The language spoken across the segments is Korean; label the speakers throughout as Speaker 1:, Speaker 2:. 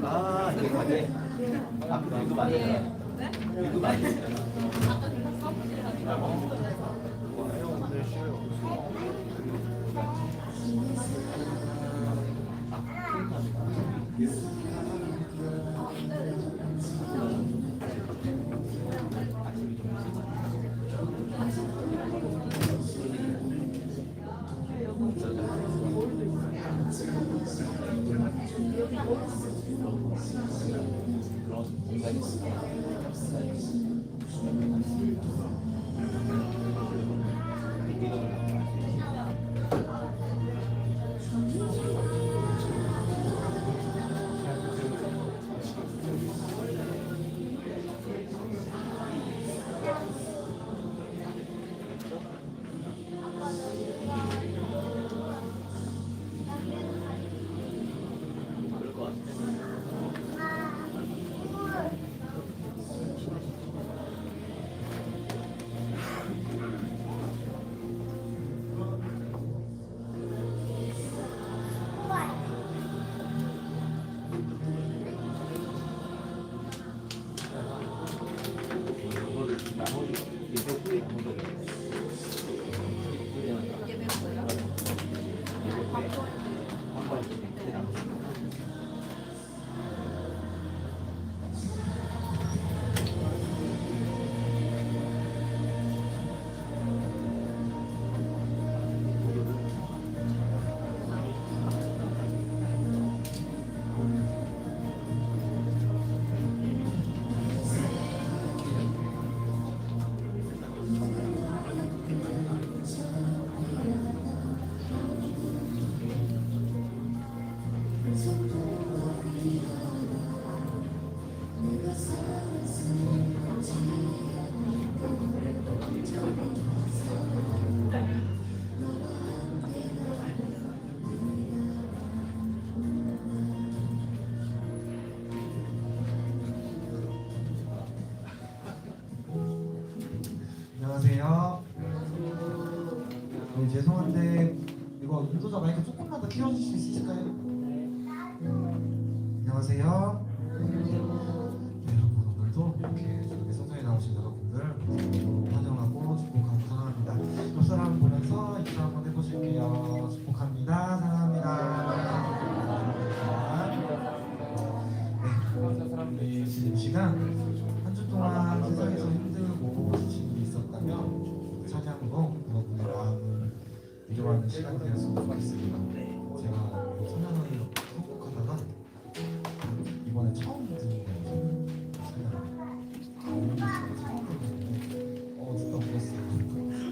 Speaker 1: 아, 이거 맞네. 아, 이거 맞네. 이거 맞네.
Speaker 2: 안녕하세요. 네, 죄송한데 이거 인도자 마이크 조금만 더 키워주실 수 있을까요? 안녕하세요. 네, 여러분 오늘도 이렇게 저희 성전에 나오신 여러분들 환영하고 축복하고 사랑합니다. 옆 사람 보면서 인사 한번 해보실게요. 축복합니다. 사랑합니다. 네, 지금 시간 한 주 동안 세상에서 힘들고 지친 일이 있었다면 찬양으로 여러분의 마음을 위로하는 시간이 되었으면 좋겠습니다. 제가 찬양을 선곡하다가 이번에 처음 듣는 거예요. 찬양을 처음 듣는데 진짜 울었어요.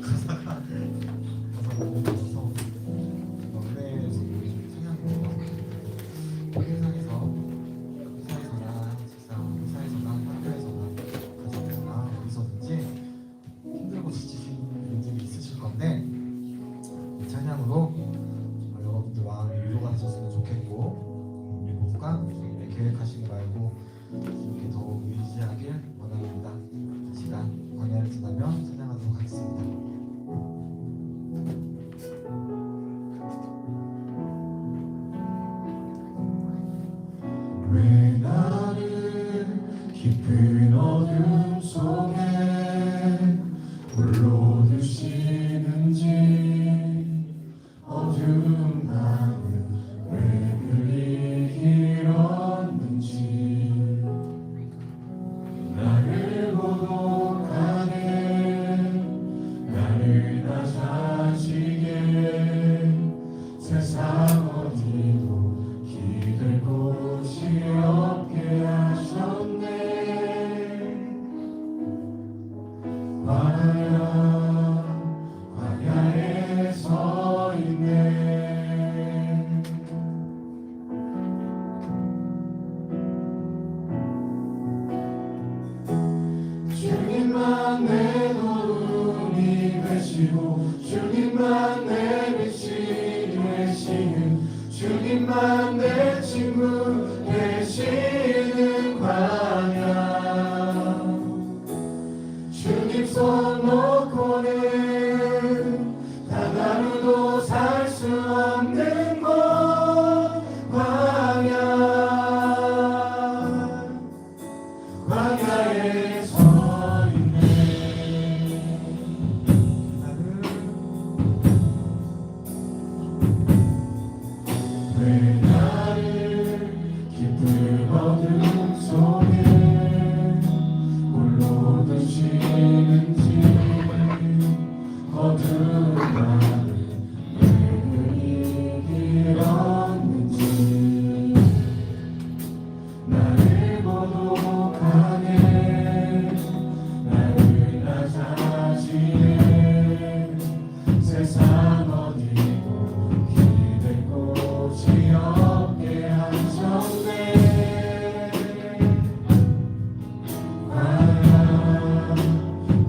Speaker 2: 가사가 너무 좋아서 노래에서 찬양으로 세상에서나 회사에서나 학교에서나 가정에서나 어디서든지 힘들고 지치신 분들이 있으실 건데 이 찬양으로 정말 여러분들 마음이 위로가 되셨으면 좋겠고 우리 모두가 계획하시지 말고 이렇게 더욱 의지하길 원합니다. 시간 광야를 지나며 찬양하도록 하겠습니다.
Speaker 3: 왜 나를 깊은 어둠 속에 홀로 두시는지 어두운 밤은 왜 그리 길었는지 나를 고독하게 나를 낮아지게 세상 어디도 기댈 곳이 없게 하셨네. 광야에 서 있네. 주님만 내 도움이 되시고 주님만 내 빛이 되시는 주님만 내 친구 되시는 속에 홀로 드시는지 어두운 밤을 왜 길었는지 나를 고독하게 나를 낮아지게 세상 어디도 기댈 곳이 없게 하셨네.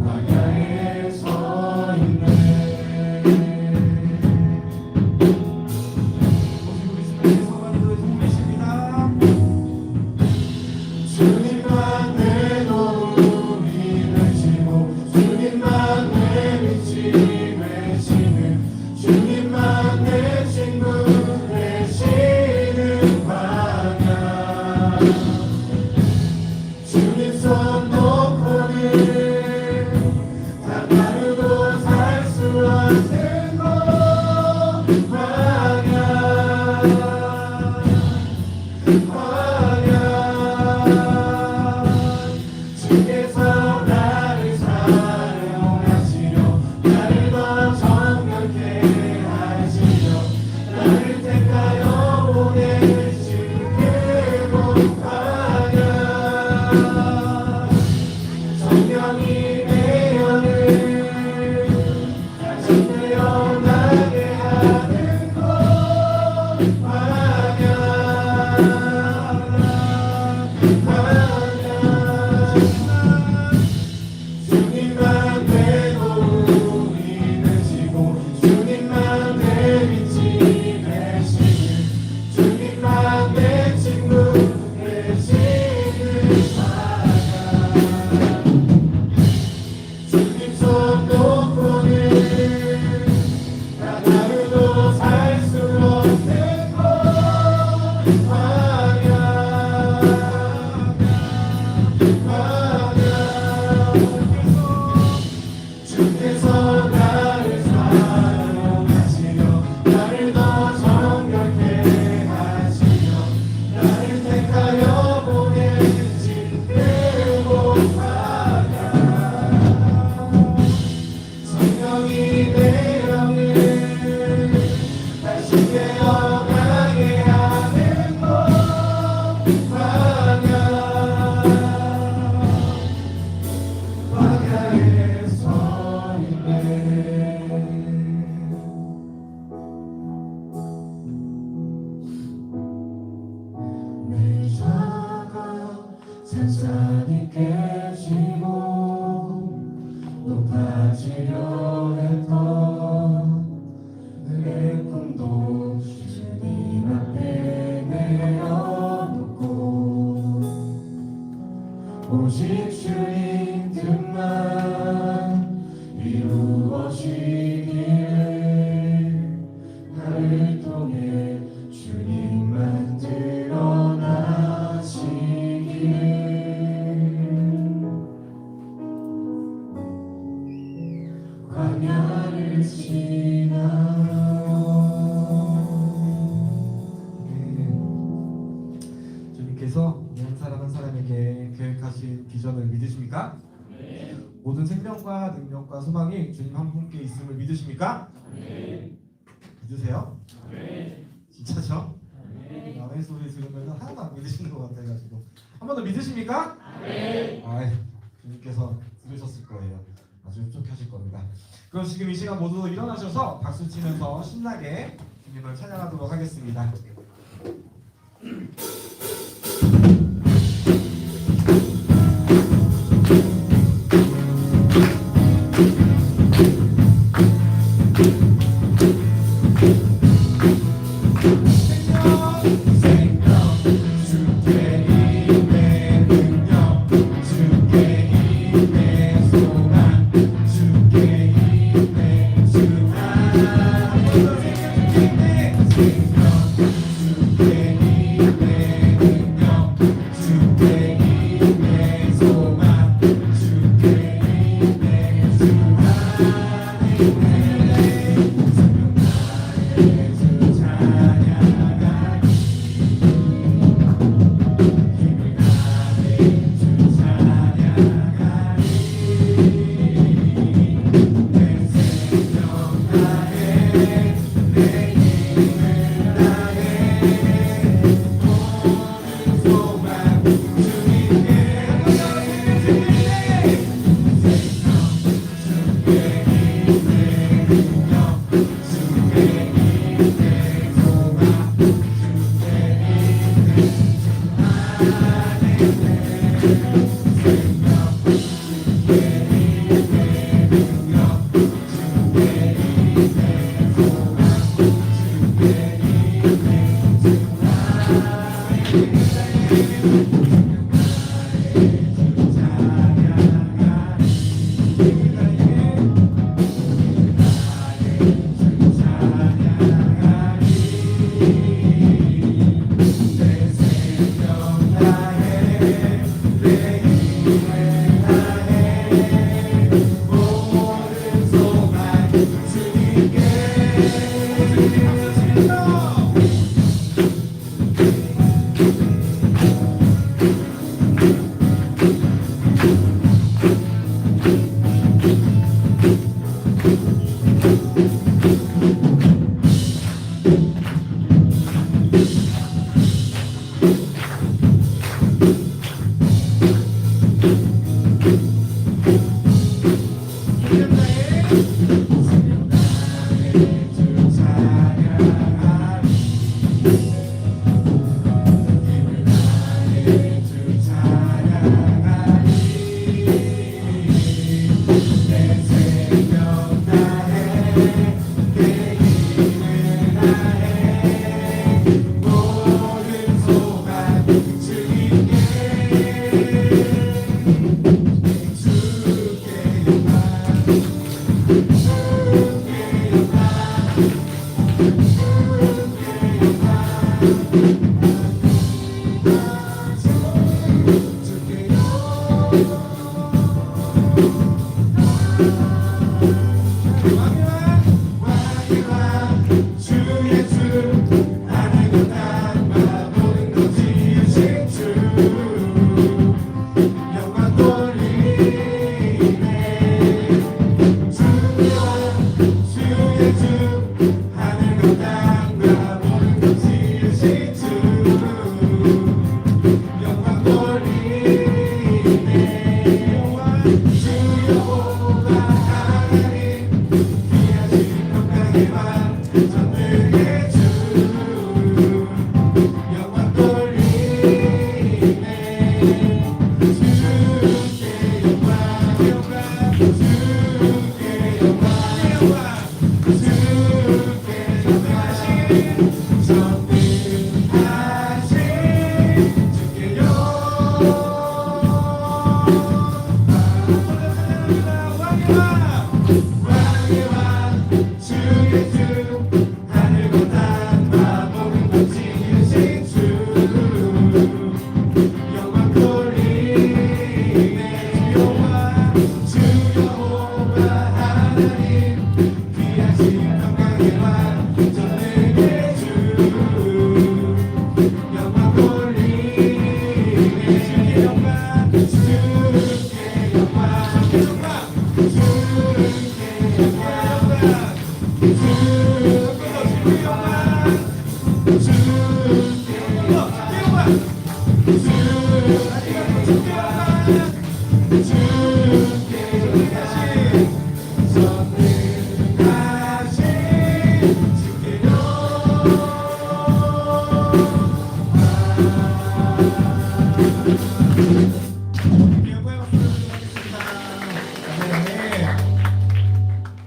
Speaker 3: 광야에 서 있네. 주님만 내 도움이 되시고 주님만 내 빛이 되시는 주님만 내 친구 되시는 광야 주님 손 놓고는 다 다르고 살 수 없는 곳 광야 주께서 나를 사용하시려 나를 더 정결케 하시려 나를 택하여 보내신 그곳 광야 성령이 내 영을 다시 태어나게 하는 곳 광야 주님만 내 도움이 되시고 주님만 내 빛이 되시는 주님만 내 친구 되시는 광야 주님 손 놓고는 나 다르도 살 수 없는 곳 광야 주께서 나를 사용하시려 나를 더 정결케 하시려 나를 택하여 보내신 그곳 광야 성령이 내 영을 다시 태어나게 하는 곳 광야 광야에 서 있네. 내 자가 산산이 깨지고 높아지려 했던 내 꿈도 주님 앞에 내려놓고 오직 주님 뜻만 이루어지기를 나를 통해 주님만 드러나시기를 광야를 지나요.
Speaker 2: 주님께서 한 사람 한 사람에게 계획하신 비전을 믿으십니까? 네. 모든 생명과 능력과 소망이 주님 한 분께 있음을 믿으십니까? 네. 믿으세요? 네. 진짜죠? 네. 아멘 소리 들으면 하나도 안 믿으시는 것 같아가지고 한 번 더 믿으십니까? 네. 주님께서 들으셨을 거예요. 아주 흡족하실 겁니다. 그럼 지금 이 시간 모두 일어나셔서 박수 치면서 신나게 주님을 찬양하도록 하겠습니다.
Speaker 3: 주께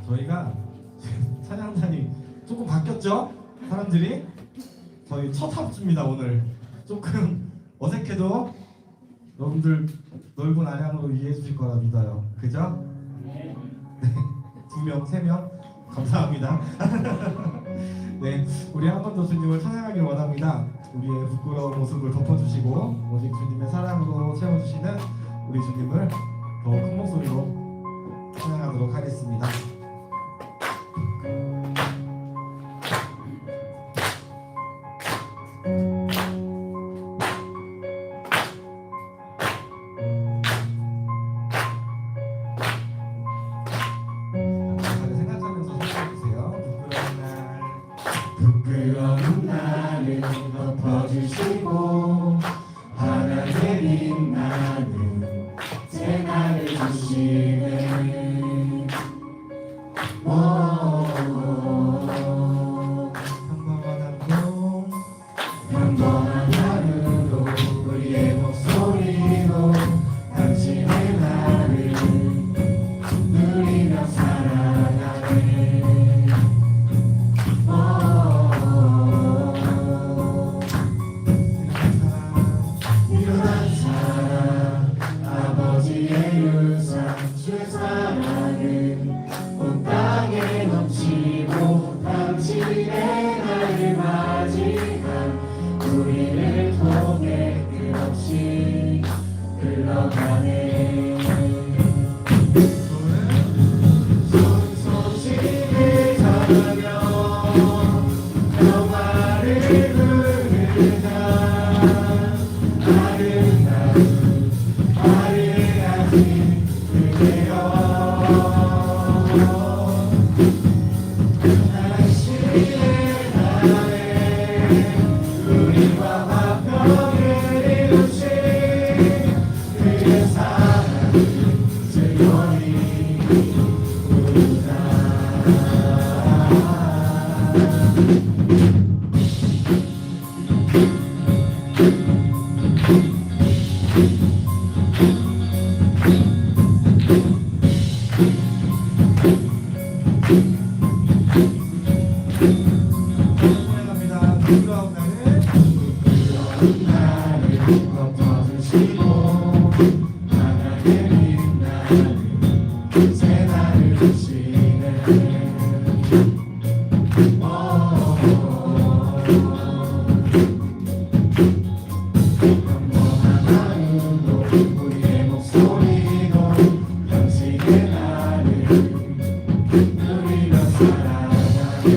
Speaker 2: 저희가 찬양단이 조금 바뀌었죠? 사람들이 저희 첫 합주입니다. 오늘 조금 어색해도 여러분들 넓은 아량으로 이해해 주실 거라 믿어요. 그죠? 네. 2명, 3명 감사합니다. 네, 우리 한 번 더 주님을 찬양하길 원합니다. 우리의 부끄러운 모습을 덮어주시고 오직 주님의 사랑으로 채워주시는 우리 주님을 더 큰 목소리로 찬양하도록 하겠습니다. 잘 생각하면서 소개해주세요.
Speaker 3: 부끄러운 나를 덮어주시고 하나님의 빛나는 재난을 주시네. 평범한 하루도 우리의 목소리로 당신의 나를 누리며 살아가네. 일어난 사랑 아버지의 유산 주의 사랑은 온 땅에 넘치고 당신의 나를 맞이한 우리를 통해 끝없이 흘러가네. 좋은 소식을 전하며 영화를 부르다 아름다운 아름다운 그대여 당신의 나라에 우리와 화평을 이루신 그의 사랑을 즐거이 부르다.
Speaker 2: 찬양합니다. 부끄러운 나를
Speaker 3: 나를 덮어주시고 하나님의 빛나는 새 날을 주시네. 평범한 하루도 우리의 목소리로 당신의 나를 누리며 살아가네.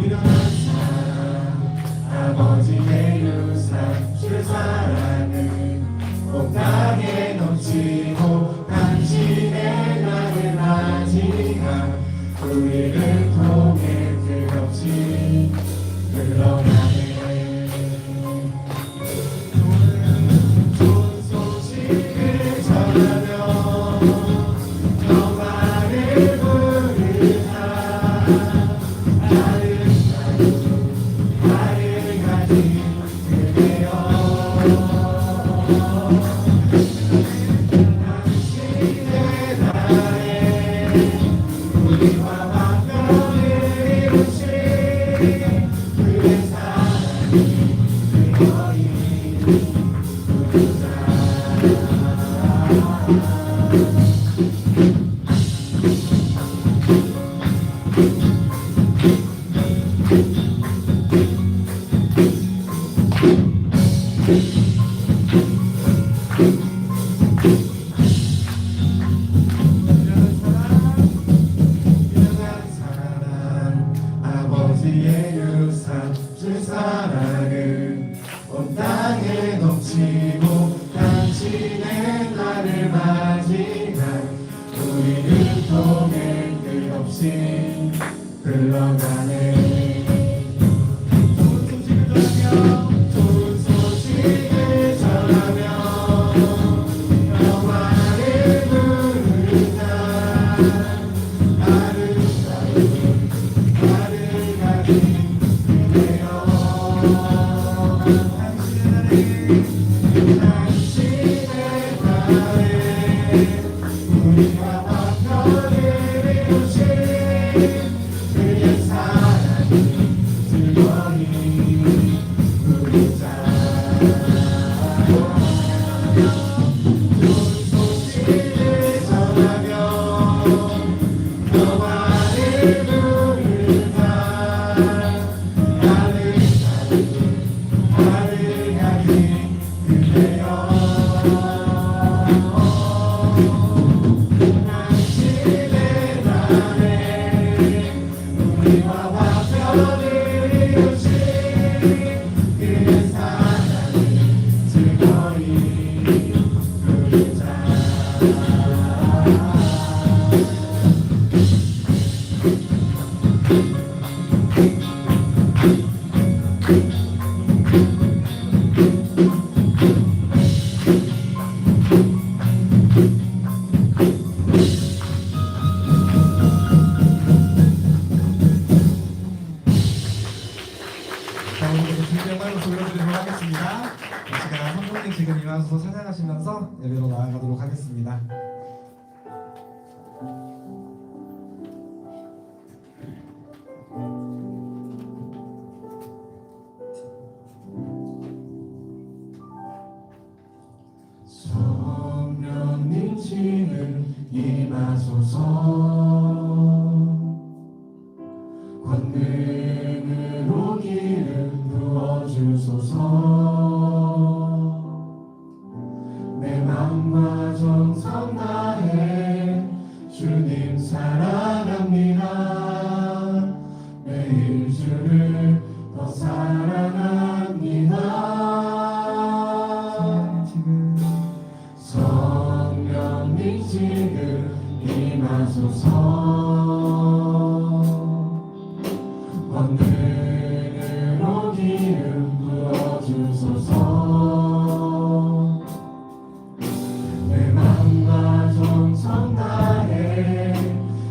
Speaker 3: 일어난 사랑 아버지의 유산 주의 사랑은 온 땅에 넘치고 당신의 나를 맞이한 우리를 통해 끝없이 흘러가네. 좋은 소식을 전하며 영화를 부르다 아름다운 아름다운 그대여 당신의 나라에 우리와 화평을 이루신 그의 사랑을 즐거이 부르자. 일어난 사랑 아버지의 유산 주의 사랑은 온 땅에 넘치고 당신의 나를 맞이한 우리를 통해 끝없이 흘러가네. 이루신 그의 사랑이 즐거이 누리자.
Speaker 2: 자, 오늘 준비한 모습 보여드리도록 하겠습니다. 이 시간 성도님 지금 일어나서 찬양하시면서 예배로 나아가도록 하겠습니다.
Speaker 3: 성령님 지는 임하소서. 권능으로 기름 부어주소서. 내 맘과 정성 다해 주님 사랑합니다. 매일 주를 더 사랑합니다. 성령님 지금 임하소서. 권능으로 기름 부어주소서. 내 맘과 정성 다해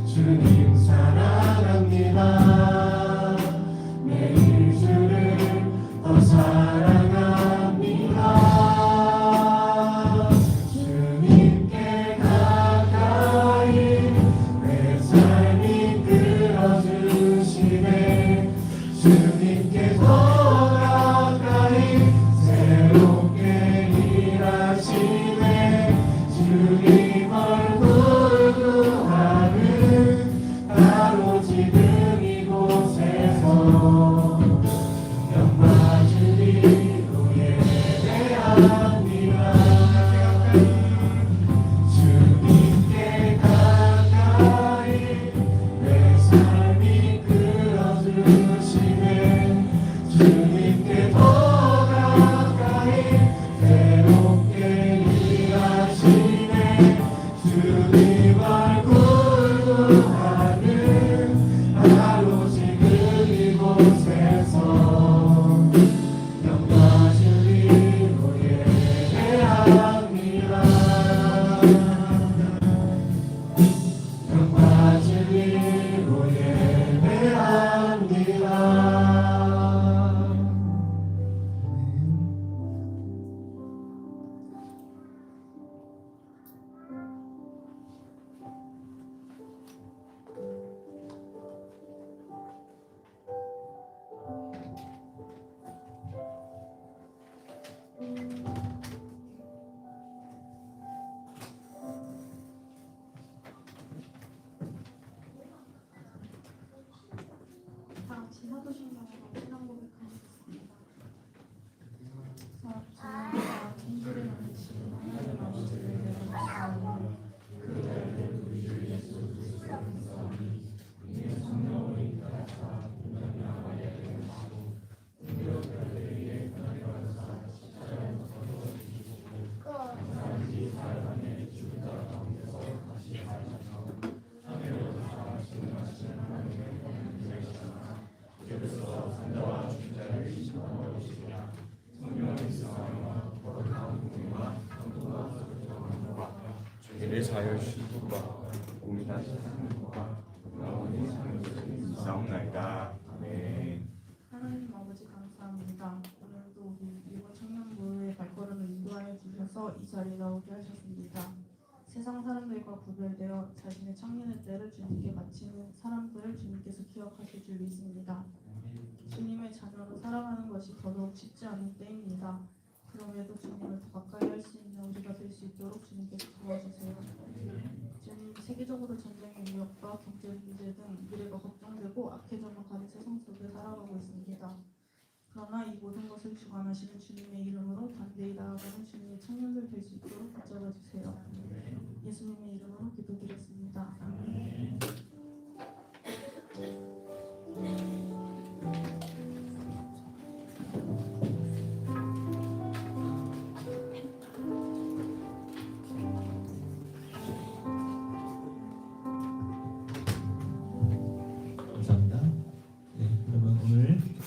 Speaker 3: 주님 사랑합니다. 매일 주를 더 사랑합니다. 주님께 가까이 내 삶이 끌어주시네. 주님께 더 가까이 새롭게 일하시네. 주님 얼굴 구하는 바로 지금 이곳에서 영과 주리로 예배합니다. 주님께 가까이 내 삶이 끌어주시네. 주님께 더 가까이 새롭게 일하시네. 주님 얼굴 구하는 바로 지금 이곳에서 영과 진리로 예배합니다. 영과 진리로 예배합니다.
Speaker 4: 다 같이 사도신경으로 신앙 고백하겠습니다. 저희가 진실을 만드시는 하나님 아버지를 영광하오니 그들을 우리 주 예수 그리스도의 성이 이의 성령으로 인도하사 분명히 하게 되시고 우리들을 위해 변화되어서 십자가에서 거두어주시고 감사한지 사랑의 주자 가운데서 다시 살아나서 하늘에서 살아가시는 하나님의 권능이시나 그리스도 산자와 주자를 이시하시라. 성령의 사랑과 거룩한 공의와 평등과 소통과
Speaker 1: 죄를 사하여 주시고 공의하신 하나님과 영원히 사옵나이다. 아멘.
Speaker 4: 하나님 아버지 감사합니다. 오늘도 우리 일본 청년부의 발걸음을 인도하여 주셔서 이 자리에 나오게 하셨습니다. 세상 사람들과 구별되어 자신의 청년의 때를 주님께 바치는 사람들을 주님께서 기억하실 줄 믿습니다. 주님의 자녀로 살아가는 것이 더더욱 쉽지 않은 때입니다. 그럼에도 주님을 더 가까이 할 수 있는 우리가 될 수 있도록 주님께서 도와주세요. 주님, 세계적으로 전쟁의 위협과 경제 문제 등 미래가 걱정되고 악해져만 가는 세상 속에 살아가고 있습니다. 그러나 이 모든 것을 주관하시는 주님의 이름으로 담대히 나아가는 주님의 청년들 될 수 있도록 붙잡아 주세요. 예수님의 이름으로 기도드렸습니다. 아멘.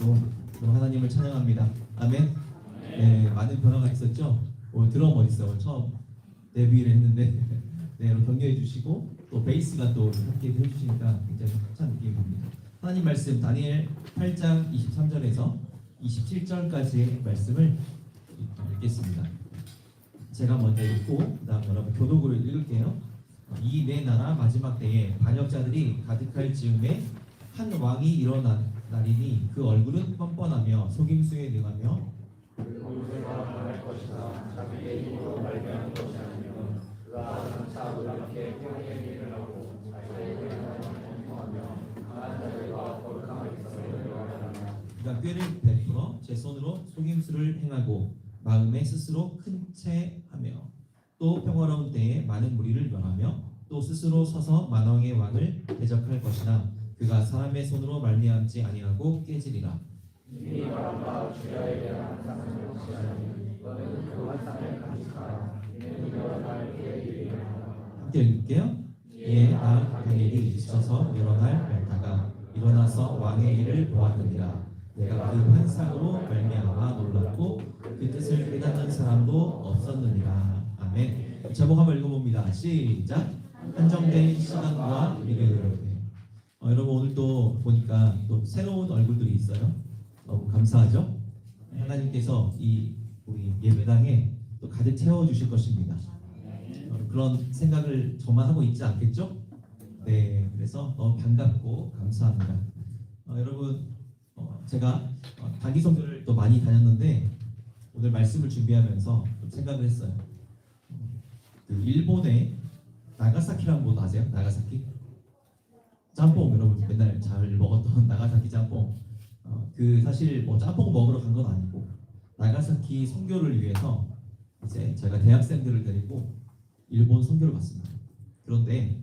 Speaker 5: 또 하나님을 찬양합니다. 아멘. 네, 많은 변화가 있었죠. 드럼 어딨어? 처음 데뷔를 했는데 네, 여러분 격려해 주시고 또 베이스가 또 함께 해주시니까 굉장히 착한 느낌이 듭니다. 하나님 말씀 다니엘 8장 23절에서 27절까지의 말씀을 읽겠습니다. 제가 먼저 읽고 그다음 여러분 교독으로 읽을게요. 이 내 나라 마지막 때에 반역자들이 가득할 즈음에 한 왕이 일어나리니 그 얼굴은 뻔뻔하며 속임수에 능하며 그가 꾀를 베풀어 제 손으로 속임수를 행하고 마음에 스스로 큰 채하며 또 평화로운 때에 많은 무리를 멸하며 또 스스로 서서 만왕의 왕을 대적할 것이나 그가 사람의 손으로 말미암지 아니하고 깨지리라. 함께 읽을게요. 이에 나 다니엘이 지쳐서 여러 날 멸다가 일어나서 왕의 일을 보았느니라. 내가 그 환상으로 말미암아 놀랐고 그 뜻을 깨닫는 사람도 없었느니라. 아멘. 제목 한번 읽어봅니다. 시작. 한정된 시간과 미래를. 여러분 오늘 또 보니까 또 새로운 얼굴들이 있어요. 너무 감사하죠. 하나님께서 이 우리 예배당에 또 가득 채워 주실 것입니다. 그런 생각을 저만 하고 있지 않겠죠? 네, 그래서 너무 반갑고 감사합니다. 여러분 제가 단기 선교를 또 많이 다녔는데 오늘 말씀을 준비하면서 좀 생각을 했어요. 그 일본의 나가사키라는 곳 아세요? 나가사키? 짬뽕 여러분 맨날 잘 먹었던 나가사키 짬뽕. 그 사실 뭐 짬뽕 먹으러 간 건 아니고 나가사키 선교를 위해서 이제 제가 대학생들을 데리고 일본 선교를 갔습니다. 그런데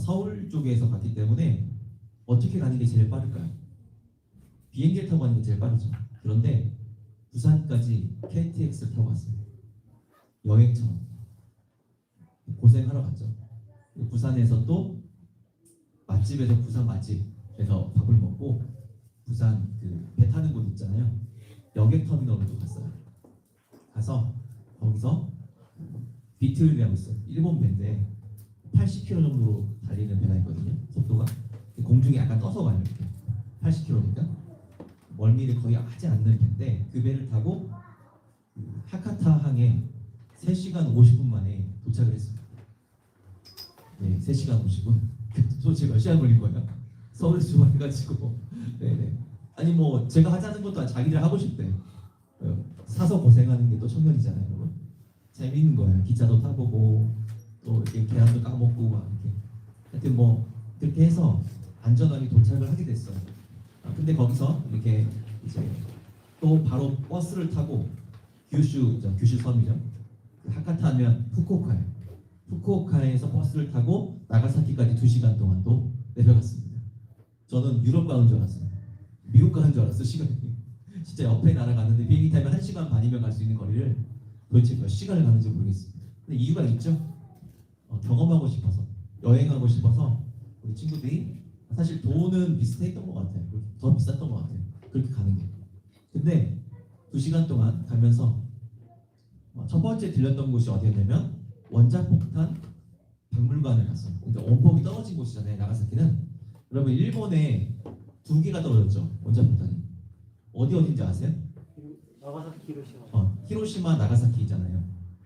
Speaker 5: 서울 쪽에서 갔기 때문에 어떻게 가는 게 제일 빠를까요? 비행기를 타고 가는 게 제일 빠르죠. 그런데 부산까지 KTX를 타고 갔어요. 여행처럼 고생하러 갔죠. 부산에서 또 맛집에서 부산 맛집에서 밥을 먹고 부산 그 배 타는 곳 있잖아요. 여객터미널로 갔어요. 가서 거기서 비틀이라고 있어요. 일본 배인데 80km 정도로 달리는 배가 있거든요. 속도가 공중에 약간 떠서 가요. 이렇게 80km니까 멀미를 거의 하지 않는 배인데 그 배를 타고 하카타 항에 3시간 50분 만에 도착을 했습니다. 네, 3시간 50분. 도대체 몇 시간 걸린 거예요? 서울에서 출발해가지고. 네네. 아니 뭐 제가 하자는 것도 자기를 하고 싶대. 사서 고생하는 게 또 청년이잖아요, 여러분. 재밌는 거예요. 기차도 타보고 또 이렇게 계란도 까먹고 막 이렇게. 하여튼 뭐 그렇게 해서 안전하게 도착을 하게 됐어요. 근데 거기서 이렇게 이제 또 바로 버스를 타고 규슈 섬이죠. 하카타 하면 후쿠오카예요. 후쿠오카에서 버스를 타고 나가사키까지 2시간 동안 또 내려갔습니다. 저는 유럽 가는 줄 알았어요. 미국 가는 줄 알았어요. 시간이 진짜 옆에 나라 갔는데 비행기 타면 1시간 반이면 갈 수 있는 거리를 도대체 몇 시간을 가는지 모르겠습니다. 근데 이유가 있죠. 경험하고 싶어서 여행하고 싶어서 우리 친구들이 사실 돈은 비슷했던 것 같아요. 더 비쌌던 것 같아요. 그렇게 가는 게. 근데 2시간 동안 가면서 첫 번째 들렸던 곳이 어디였냐면 원자폭탄 박물관을 갔어요. 그러니까 원폭이 떨어진 곳이잖아요. 나가사키는. 여러분 일본에 2개가 떨어졌죠. 원자폭탄이. 어딘지 아세요?
Speaker 6: 나가사키 히로시마.
Speaker 5: 히로시마 나가사키 있잖아요.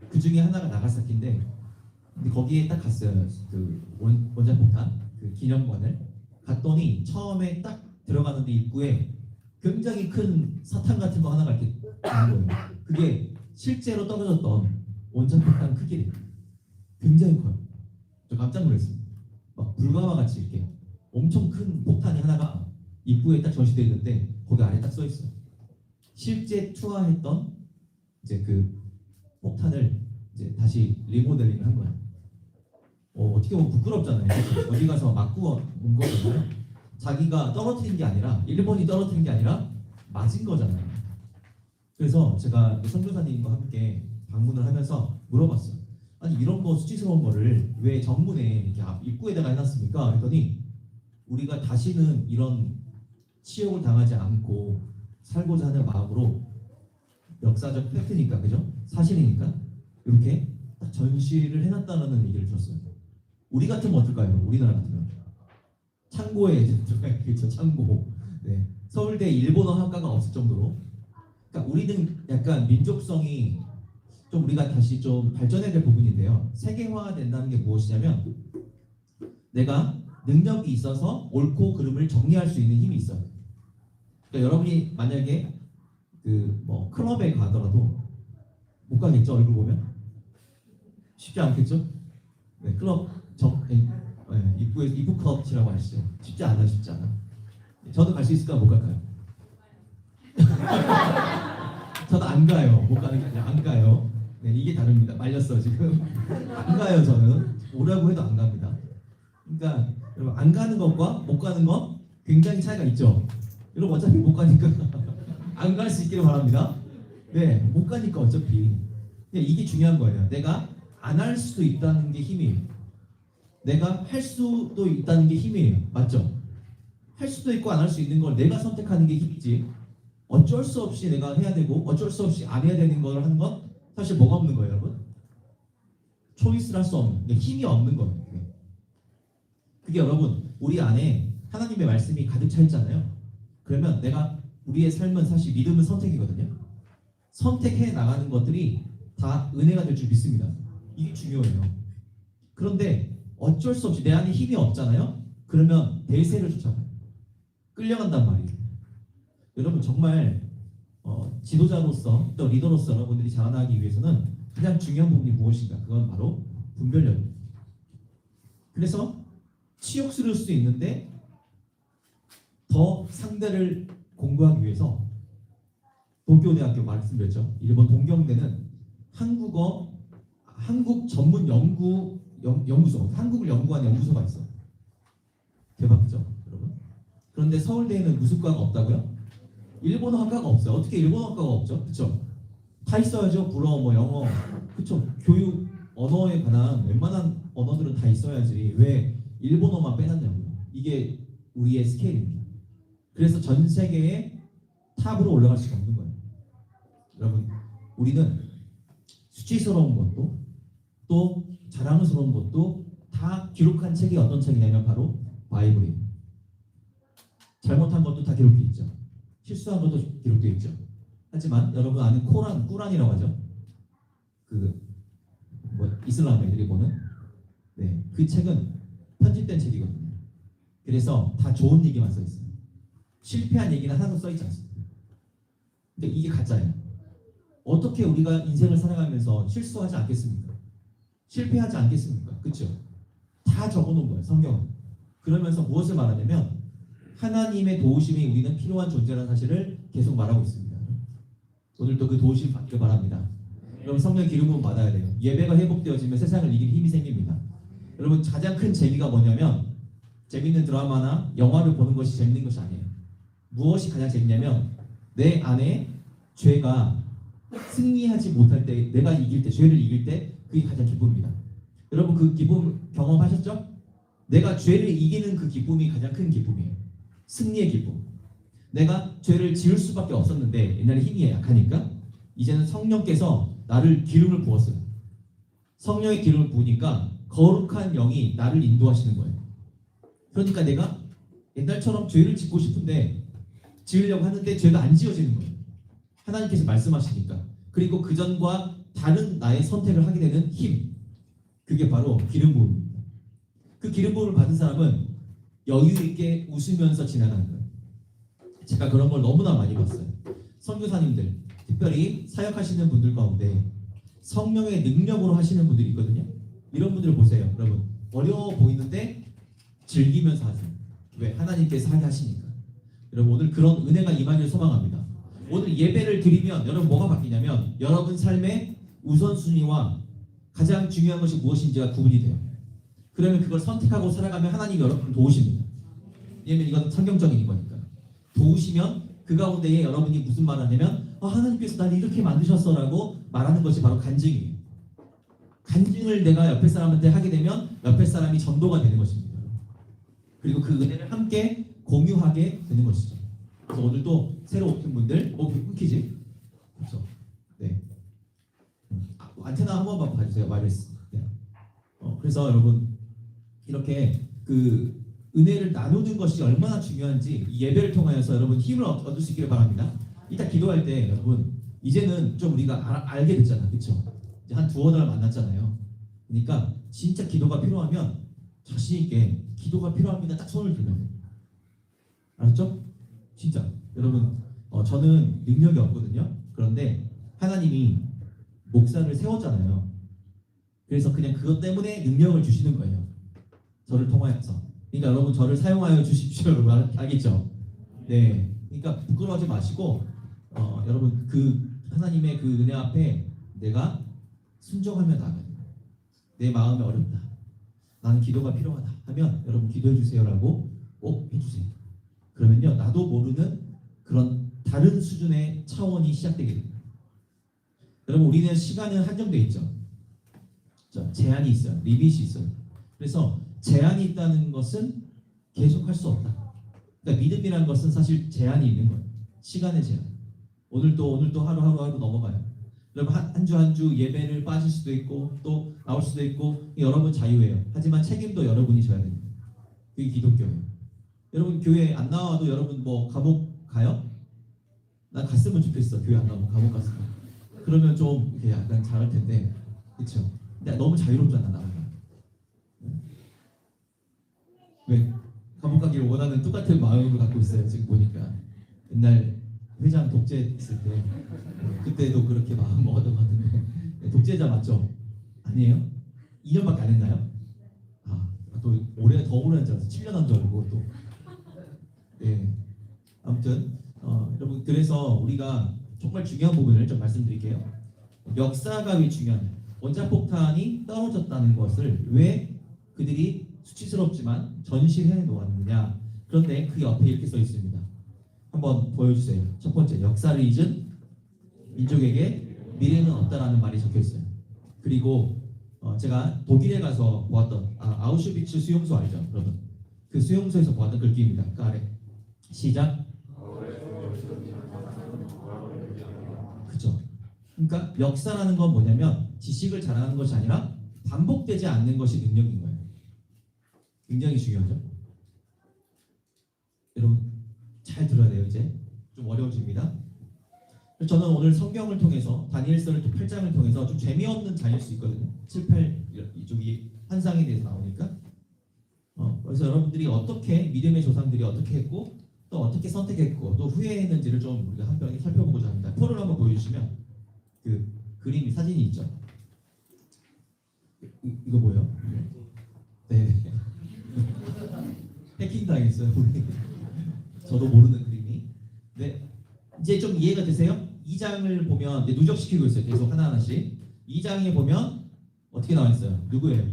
Speaker 5: 그 중에 하나가 나가사키인데 근데 거기에 딱 갔어요. 그 원자폭탄 그 기념관을 갔더니 처음에 딱 들어가는데 입구에 굉장히 큰 사탕 같은 거 하나가 이렇게 있는 거예요. 그게 실제로 떨어졌던 원자폭탄 크기래요. 굉장히 커요. 저 깜짝 놀랐어요. 막 불가마 같이 이렇게 엄청 큰 폭탄이 하나가 입구에 딱 전시되어 있는데 거기 아래 딱 써 있어요. 실제 투하했던 이제 그 폭탄을 이제 다시 리모델링을 한 거예요. 어떻게 보면 부끄럽잖아요. 어디 가서 맞고 온 거잖아요. 자기가 떨어뜨린 게 아니라 일본이 떨어뜨린 게 아니라 맞은 거잖아요. 그래서 제가 선교사님과 함께 방문을 하면서 물어봤어요. 아니 이런 거 수치스러운 거를 왜 정문에 이렇게 입구에다가 해놨습니까? 그랬더니 우리가 다시는 이런 치욕을 당하지 않고 살고자 하는 마음으로 역사적 팩트니까 그죠? 사실이니까 이렇게 딱 전시를 해놨다는 얘기를 들었어요. 우리 같으면 어떨까요? 우리나라 같으면 창고에 들어가 있겠죠. 창고. 네. 서울대 일본어 학과가 없을 정도로. 그러니까 우리는 약간 민족성이 좀 우리가 다시 좀 발전해야 될 부분인데요. 세계화된다는 게 무엇이냐면 내가 능력이 있어서 옳고 그름을 정리할 수 있는 힘이 있어요. 그러니까 여러분이 만약에 그 뭐 클럽에 가더라도 못 가겠죠. 얼굴 보면 쉽지 않겠죠. 네, 클럽 입구에서 입구 클럽이라고 하시죠. 쉽지 않아, 쉽지 않아. 저도 갈 수 있을까 못 갈까요? 저도 안 가요. 못 가는 게 아니라 안 가요. 네, 이게 다릅니다. 말렸어 지금. 안 가요 저는. 오라고 해도 안 갑니다. 그러니까 여러분 안 가는 것과 못 가는 건 굉장히 차이가 있죠. 여러분 어차피 못 가니까 안 갈 수 있기를 바랍니다. 네, 못 가니까 어차피. 이게 중요한 거예요. 내가 안 할 수도 있다는 게 힘이에요. 내가 할 수도 있다는 게 힘이에요. 맞죠? 할 수도 있고 안 할 수 있는 걸 내가 선택하는 게 힘이지. 어쩔 수 없이 내가 해야 되고 어쩔 수 없이 안 해야 되는 걸 하는 건 사실 뭐가 없는 거예요, 여러분? 초이스를 할 수 없는, 힘이 없는 거예요. 그게 여러분 우리 안에 하나님의 말씀이 가득 차 있잖아요. 그러면 내가 우리의 삶은 사실 믿음은 선택이거든요. 선택해 나가는 것들이 다 은혜가 될 줄 믿습니다. 이게 중요해요. 그런데 어쩔 수 없이 내 안에 힘이 없잖아요. 그러면 대세를 쫓아가요. 끌려간단 말이에요. 여러분 정말 지도자로서 또 리더로서 여러분들이 자라나기 위해서는 가장 중요한 부분이 무엇인가? 그건 바로 분별력입니다. 그래서 치욕스러울 수 있는데 더 상대를 공부하기 위해서 도쿄대학교 말씀드렸죠. 일본 동경대는 한국 전문 연구소, 한국을 연구하는 연구소가 있어. 대박이죠, 여러분. 그런데 서울대에는 무슨 과가 없다고요? 일본어 학과가 없어요. 어떻게 일본어 학과가 없죠? 그렇죠? 다 있어야죠. 불어, 뭐 영어, 그렇죠? 교육 언어에 관한 웬만한 언어들은 다 있어야지. 왜 일본어만 빼놨냐고요? 이게 우리의 스케일입니다. 그래서 전 세계의 탑으로 올라갈 수가 없는 거예요. 여러분, 우리는 수치스러운 것도 또 자랑스러운 것도 다 기록한 책이 어떤 책이냐면 바로 바이블입니다. 잘못한 것도 다 기록되어 있죠. 실수한 것도 기록되어 있죠. 하지만 여러분 아는 꾸란이라고 하죠. 이슬람 애들이 보는 그 책은 편집된 책이거든요. 그래서 다 좋은 얘기만 써 있어요. 실패한 얘기는 하나도 써 있지 않습니다. 근데 이게 가짜예요. 어떻게 우리가 인생을 살아가면서 실수하지 않겠습니까? 실패하지 않겠습니까? 그렇죠? 다 적어놓은 거예요. 성경은. 그러면서 무엇을 말하냐면 하나님의 도우심이 우리는 필요한 존재라는 사실을 계속 말하고 있습니다. 오늘도 그 도우심 받기를 바랍니다. 여러분 성령 기름 부음 받아야 돼요. 예배가 회복되어지면 세상을 이길 힘이 생깁니다. 여러분 가장 큰 재미가 뭐냐면 재밌는 드라마나 영화를 보는 것이 재밌는 것이 아니에요. 무엇이 가장 재밌냐면 내 안에 죄가 승리하지 못할 때, 내가 이길 때, 죄를 이길 때 그게 가장 기쁨입니다. 여러분 그 기쁨 경험하셨죠? 내가 죄를 이기는 그 기쁨이 가장 큰 기쁨이에요. 승리의 기쁨. 내가 죄를 지을 수밖에 없었는데 옛날에 힘이 약하니까 이제는 성령께서 나를 기름을 부었어요. 성령의 기름을 부으니까 거룩한 영이 나를 인도하시는 거예요. 그러니까 내가 옛날처럼 죄를 짓고 싶은데 지으려고 하는데 죄가 안 지어지는 거예요. 하나님께서 말씀하시니까. 그리고 그전과 다른 나의 선택을 하게 되는 힘. 그게 바로 기름 부음입니다. 그 기름 부음을 받은 사람은 여유 있게 웃으면서 지나가는 거예요. 제가 그런 걸 너무나 많이 봤어요. 선교사님들, 특별히 사역하시는 분들 가운데 성령의 능력으로 하시는 분들이 있거든요. 이런 분들을 보세요. 여러분 어려워 보이는데 즐기면서 하세요. 왜? 하나님께서 하게 하시니까. 여러분 오늘 그런 은혜가 임하기를 소망합니다. 오늘 예배를 드리면 여러분 뭐가 바뀌냐면 여러분 삶의 우선순위와 가장 중요한 것이 무엇인지가 구분이 돼요. 그러면 그걸 선택하고 살아가면 하나님이 여러분을 도우십니다. 왜냐면 이건 성경적인 거니까. 도우시면 그 가운데에 여러분이 무슨 말을 하냐면 하나님께서 나를 이렇게 만드셨어 라고 말하는 것이 바로 간증이에요. 간증을 내가 옆에 사람한테 하게 되면 옆에 사람이 전도가 되는 것입니다. 그리고 그 은혜를 함께 공유하게 되는 것이죠. 그래서 오늘도 새로 오신 분들 끊기지? 그렇죠. 네. 안테나 한 번만 봐주세요. 와이어리스. 네. 그래서 여러분 이렇게 그 은혜를 나누는 것이 얼마나 중요한지 이 예배를 통하여서 여러분 힘을 얻을 수 있기를 바랍니다. 이따 기도할 때 여러분 이제는 좀 우리가 알게 됐잖아, 그렇죠? 이제 한 두어 달 만났잖아요. 그러니까 진짜 기도가 필요하면 자신 있게 기도가 필요합니다. 딱 손을 들면 돼. 알았죠? 진짜 여러분 저는 능력이 없거든요. 그런데 하나님이 목사를 세웠잖아요. 그래서 그냥 그것 때문에 능력을 주시는 거예요. 저를 통하여서. 그러니까 여러분 저를 사용하여 주십시오. 여러분 알겠죠? 네. 그러니까 부끄러워하지 마시고 여러분 그 하나님의 그 은혜 앞에 내가 순종하면 나가요. 내 마음이 어렵다. 나는 기도가 필요하다 하면 여러분 기도해 주세요라고 꼭 해주세요. 그러면요 나도 모르는 그런 다른 수준의 차원이 시작되게 됩니다. 여러분 우리는 시간은 한정돼 있죠. 제한이 있어요. 리밋이 있어요. 그래서 제한이 있다는 것은 계속할 수 없다. 그러니까 믿음이라는 것은 사실 제한이 있는 거예요. 시간의 제한. 오늘도 하루 넘어가요. 여러분 한 주 예배를 빠질 수도 있고 또 나올 수도 있고 여러분 자유예요. 하지만 책임도 여러분이 져야 됩니다. 그게 기독교예요. 여러분 교회 안 나와도 여러분 뭐 감옥 가요? 난 갔으면 좋겠어. 교회 안 나오면 감옥 갔으면. 그러면 좀 이렇게 약간 잘할 텐데, 그렇죠? 근데 너무 자유롭잖아 나라가. 왜 감옥 가기를 원하는 똑같은 마음을 갖고 있어요. 지금 보니까 옛날 회장 독재했을 때 그때도 그렇게 마음 먹었던 것 같은데 독재자 맞죠? 아니에요? 2년밖에 안 했나요? 또 올해 더 오래 한줄 알았어. 7년 한 줄 알고 또. 네. 아무튼 여러분 그래서 우리가 정말 중요한 부분을 좀 말씀드릴게요. 역사가 왜 중요하냐? 원자폭탄이 떨어졌다는 것을 왜 그들이 수치스럽지만 전시해 놓았느냐? 그런데 그 옆에 이렇게 써 있습니다. 한번 보여주세요. 첫 번째, 역사를 잊은 민족에게 미래는 없다라는 말이 적혀 있어요. 그리고 제가 독일에 가서 보았던 아우슈비츠 수용소 알죠, 여러분? 그 수용소에서 보았던 글귀입니다. 그 아래 시작. 그죠? 그러니까 역사라는 건 뭐냐면 지식을 자랑하는 것이 아니라 반복되지 않는 것이 능력인 거예요. 굉장히 중요하죠. 여러분 잘 들어야 돼요. 이제 좀 어려워집니다. 저는 오늘 성경을 통해서 다니엘서 8장을 통해서 좀 재미없는 장일 수 있거든요. 7, 8 이쪽이 환상에 대해서 나오니까 그래서 여러분들이 어떻게 믿음의 조상들이 어떻게 했고 또 어떻게 선택했고 또 후회했는지를 좀 우리가 한번 살펴보고자 합니다. 표를 한번 보여주시면 그 그림이 사진이 있죠. 이거 뭐예요? 네. 해킹 당했어요. 저도 모르는 그림이. 네. 이제 좀 이해가 되세요? 2장을 보면 이제 누적시키고 있어요. 계속 하나하나씩. 2장에 보면 어떻게 나와 있어요? 누구예요?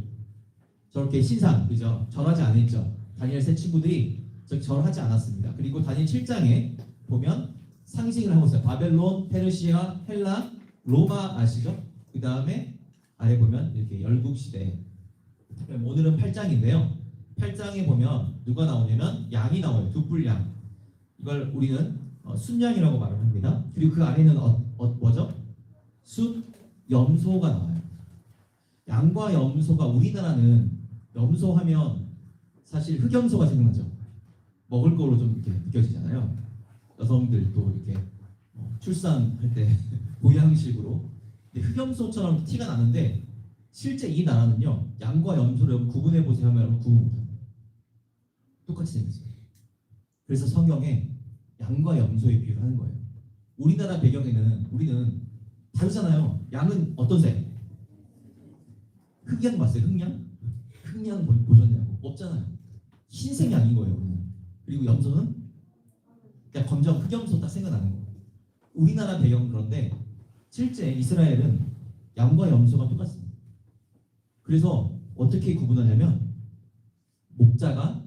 Speaker 5: 저렇게 신상, 그죠? 절하지 않았죠. 다니엘 세 친구들이 절하지 않았습니다. 그리고 다니엘 7장에 보면 상징을 하고 있어요. 바벨론, 페르시아, 헬라, 로마 아시죠? 그 다음에 아래 보면 이렇게 열국 시대. 오늘은 8장인데요. 8장에 보면 누가 나오냐면 양이 나와요. 두뿔양. 이걸 우리는 순양이라고 말을 합니다. 그리고 그 아래는 뭐죠? 숫 염소가 나와요. 양과 염소가 우리나라는 염소하면 사실 흑염소가 생각나죠. 먹을 거로 좀 이렇게 느껴지잖아요. 여성들도 이렇게 출산할 때 보양식으로. 근데 흑염소처럼 티가 나는데 실제 이 나라는요 양과 염소를 구분해 보세요 하면 여러분 구분 못합니다. 똑같이 생겼어요. 그래서 성경에 양과 염소의 비유를 하는 거예요. 우리나라 배경에는 우리는 다르잖아요. 양은 어떤 색? 흑양 봤어요? 흑양? 흑양 보셨냐고? 없잖아요. 흰색 양인 거예요. 우리는. 그리고 염소는 그냥 검정 흑염소 딱 생각나는 거예요. 우리나라 배경은 그런데 실제 이스라엘은 양과 염소가 똑같습니다. 그래서 어떻게 구분하냐면 목자가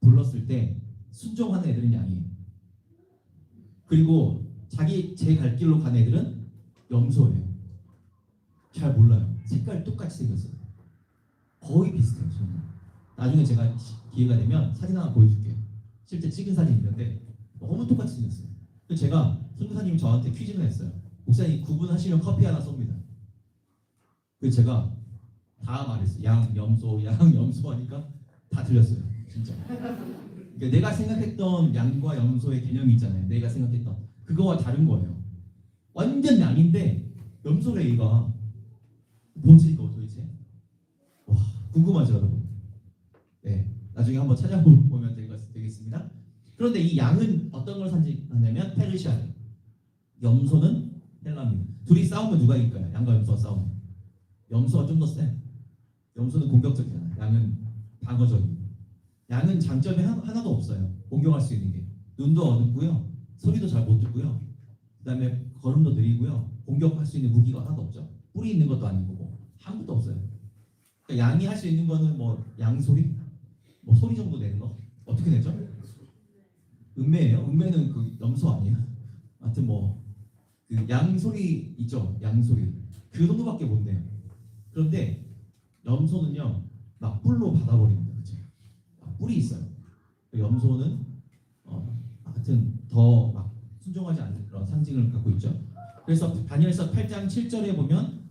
Speaker 5: 불렀을 때 순종하는 애들은 양이에요. 그리고 자기 제 갈 길로 가는 애들은 염소예요. 잘 몰라요. 색깔 똑같이 생겼어요. 거의 비슷해요. 저는. 나중에 제가 기회가 되면 사진 하나 보여줄게요. 실제 찍은 사진이 있는데 너무 똑같이 생겼어요. 그래서 제가 선교사님이 저한테 퀴즈를 냈어요. 목사님 구분하시면 커피 하나 쏩니다. 그래서 제가 다 말했어요. 양, 염소 하니까 다 틀렸어요. 진짜. 그러니까 내가 생각했던 양과 염소의 개념이 있잖아요. 내가 생각했던 그거와 다른 거예요. 완전 양인데 염소래 이가. 뭐지 이거 도대체? 와 궁금하죠 여러분? 네 나중에 한번 찾아보면 되겠습니다. 그런데 이 양은 어떤 걸 상징하냐면 페르시아, 염소는 헬라입니다. 둘이 싸우면 누가 이길까요? 양과 염소가 싸우면 염소가 좀 더 세. 염소는 공격적이잖아요. 양은 방어적이고. 양은 장점이 하나도 없어요. 공격할 수 있는 게 눈도 어둡고요, 소리도 잘 못 듣고요, 그다음에 걸음도 느리고요, 공격할 수 있는 무기가 하나도 없죠. 뿔이 있는 것도 아니고 뭐 아무것도 없어요. 그러니까 양이 할 수 있는 거는 뭐 양소리, 뭐 소리 정도 내는 거 어떻게 내죠? 음매예요? 음매는 그 염소 아니에요? 하여튼 뭐 그 양소리 있죠? 양소리 그 정도밖에 못 내요. 그런데 염소는요 막 뿔로 받아버립니다. 그렇죠? 뿔이 있어요. 염소는 하여튼 더 막 순종하지 않는 그런 상징을 갖고 있죠. 그래서 다니엘서 8장 7절에 보면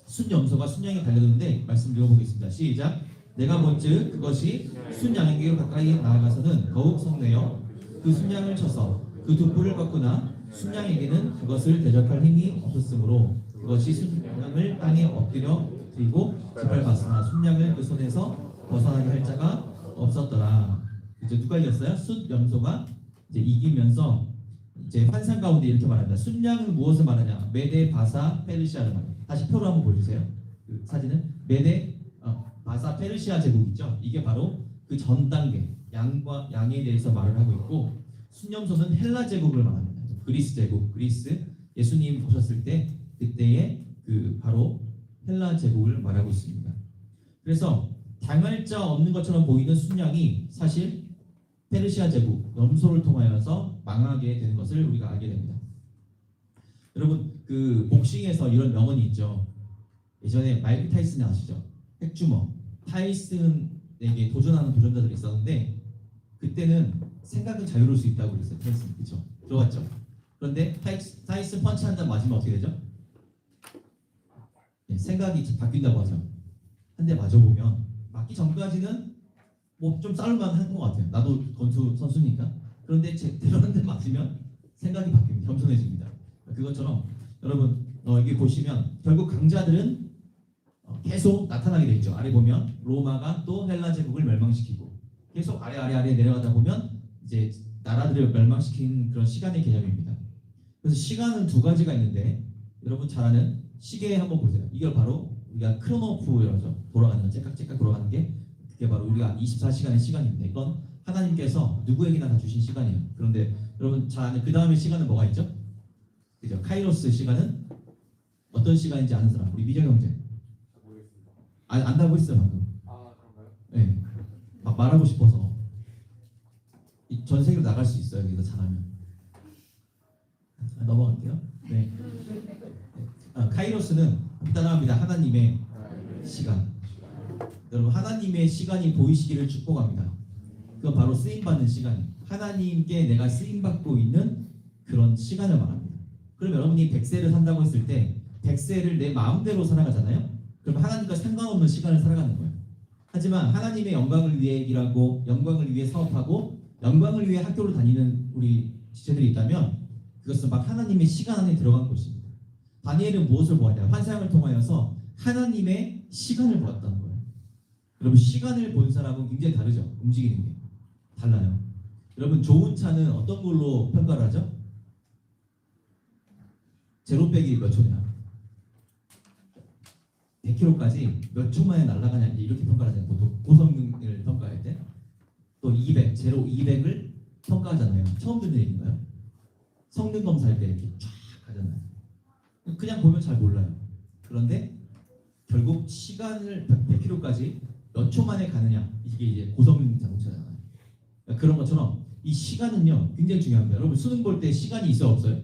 Speaker 5: 순염소가 순양에 달려드는데 말씀 읽어보겠습니다. 시작. 내가 본즉 그것이 순양에게 가까이 나아가서는 더욱 성내어 그 순양을 쳐서 그 두 뿔을 꺾으나 순양에게는 그것을 대적할 힘이 없었으므로 그것이 순양을 땅에 엎드려 드리고 짓밟았으나 순양을 그 손에서 벗어나게 할 자가 없었더라. 이제 누가 이겼어요? 순염소가 이제 이기면서 이제 환상 가운데 이렇게 말합니다. 순양은 무엇을 말하냐? 메데, 바사, 페르시아를 말해요. 다시 표로 한번 보여주세요. 그 사진은 메데, 바사, 페르시아 제국 있죠. 이게 바로 그 전 단계 양에 대해서 말을 하고 있고, 순염소는 헬라 제국을 말합니다. 그리스 제국, 그리스 예수님 오셨을 때 그때의 그 바로 헬라 제국을 말하고 있습니다. 그래서 당할 자 없는 것처럼 보이는 순양이 사실 페르시아 제국, 염소를 통하여서 망하게 되는 것을 우리가 알게 됩니다. 여러분 그 복싱에서 이런 명언이 있죠. 예전에 마이크 타이슨 아시죠? 핵주먹. 타이슨에게 도전하는 도전자들이 있었는데 그때는 생각은 자유로울 수 있다고 그랬어요. 타이슨 그렇죠? 들어봤죠? 그런데 타이슨 펀치 한 단 맞으면 어떻게 되죠? 네, 생각이 바뀐다고 하죠. 한 대 맞아보면 맞기 전까지는 뭐 좀 싸울만 한 것 같아요. 나도 권투 선수니까. 그런데 제대로 한 대 맞으면 생각이 바뀝니다. 겸손해집니다. 그것처럼 여러분 여기 보시면 결국 강자들은 계속 나타나게 돼 있죠. 아래 보면 로마가 또 헬라 제국을 멸망시키고 계속 아래 내려가다 보면 이제 나라들을 멸망시킨 그런 시간의 개념입니다. 그래서 시간은 두 가지가 있는데 여러분 잘 아는 시계 한번 보세요. 이걸 바로 우리가 크로노프라죠. 돌아가는 거, 째깍째깍 돌아가는 게 그게 바로 우리가 24시간의 시간입니다. 이건 하나님께서 누구에게나 다 주신 시간이에요. 그런데 여러분 잘 아는 그 다음에 시간은 뭐가 있죠? 그죠? 카이로스 시간은 어떤 시간인지 아는 사람? 우리 미정 형제. 안다고 했어요 방금.
Speaker 6: 아 그런가요?
Speaker 5: 네. 막 말하고 싶어서 전 세계로 나갈 수 있어요. 여기서 잘하면. 넘어갈게요. 네. 카이로스는 간단합니다. 하나님의 시간. 여러분 하나님의 시간이 보이시기를 축복합니다. 그건 바로 쓰임받는 시간이에요. 하나님께 내가 쓰임받고 있는 그런 시간을 말합니다. 그럼 여러분이 100세를 산다고 했을 때 100세를 내 마음대로 살아가잖아요. 그럼 하나님과 상관없는 시간을 살아가는 거예요. 하지만 하나님의 영광을 위해 일하고 영광을 위해 사업하고 영광을 위해 학교를 다니는 우리 지체들이 있다면 그것은 막 하나님의 시간 안에 들어간 것입니다. 다니엘은 무엇을 보았냐? 환상을 통하여서 하나님의 시간을 보았다는 거예요. 여러분 시간을 본 사람은 굉장히 다르죠. 움직이는 게 달라요. 여러분 좋은 차는 어떤 걸로 평가를 하죠? 제로 빼기 몇 초냐? 100km까지 몇 초 만에 날아가냐 이렇게 평가를 하잖아요. 보통 고성능을 평가할 때. 또 200, 제로 200을 평가하잖아요. 처음 듣는 얘기인가요? 성능 검사할 때 이렇게 쫙 가잖아요. 그냥 보면 잘 몰라요. 그런데 결국 시간을 100km까지 몇 초 만에 가느냐 이게 이제 고성능 자동차잖아요. 그런 것처럼 이 시간은요 굉장히 중요합니다. 여러분 수능 볼 때 시간이 있어요 없어요?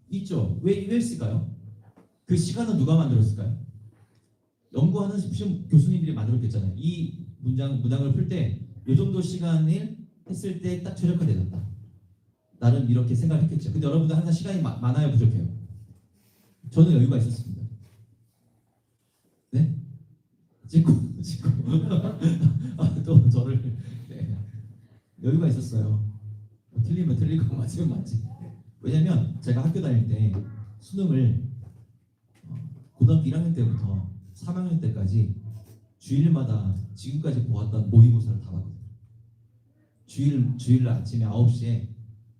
Speaker 5: 있죠. 왜 있을까요? 그 시간은 누가 만들었을까요? 연구하는 교수님들이 만들었겠잖아요. 이 문장을 풀 때 이 정도 시간을 했을 때 딱 최적화되었다. 나름 이렇게 생각했겠죠. 근데 여러분들 항상 시간이 많아요, 부족해요? 저는 여유가 있었습니다. 네? 찍고 또 저를 네. 여유가 있었어요. 뭐 틀리면 틀리고 맞으면 맞지. 왜냐면 제가 학교 다닐 때 수능을 고등학교 1학년 때부터 3학년 때까지 주일마다 지금까지 보았던 모의고사를 다 봤거든요. 주일 아침에 9시에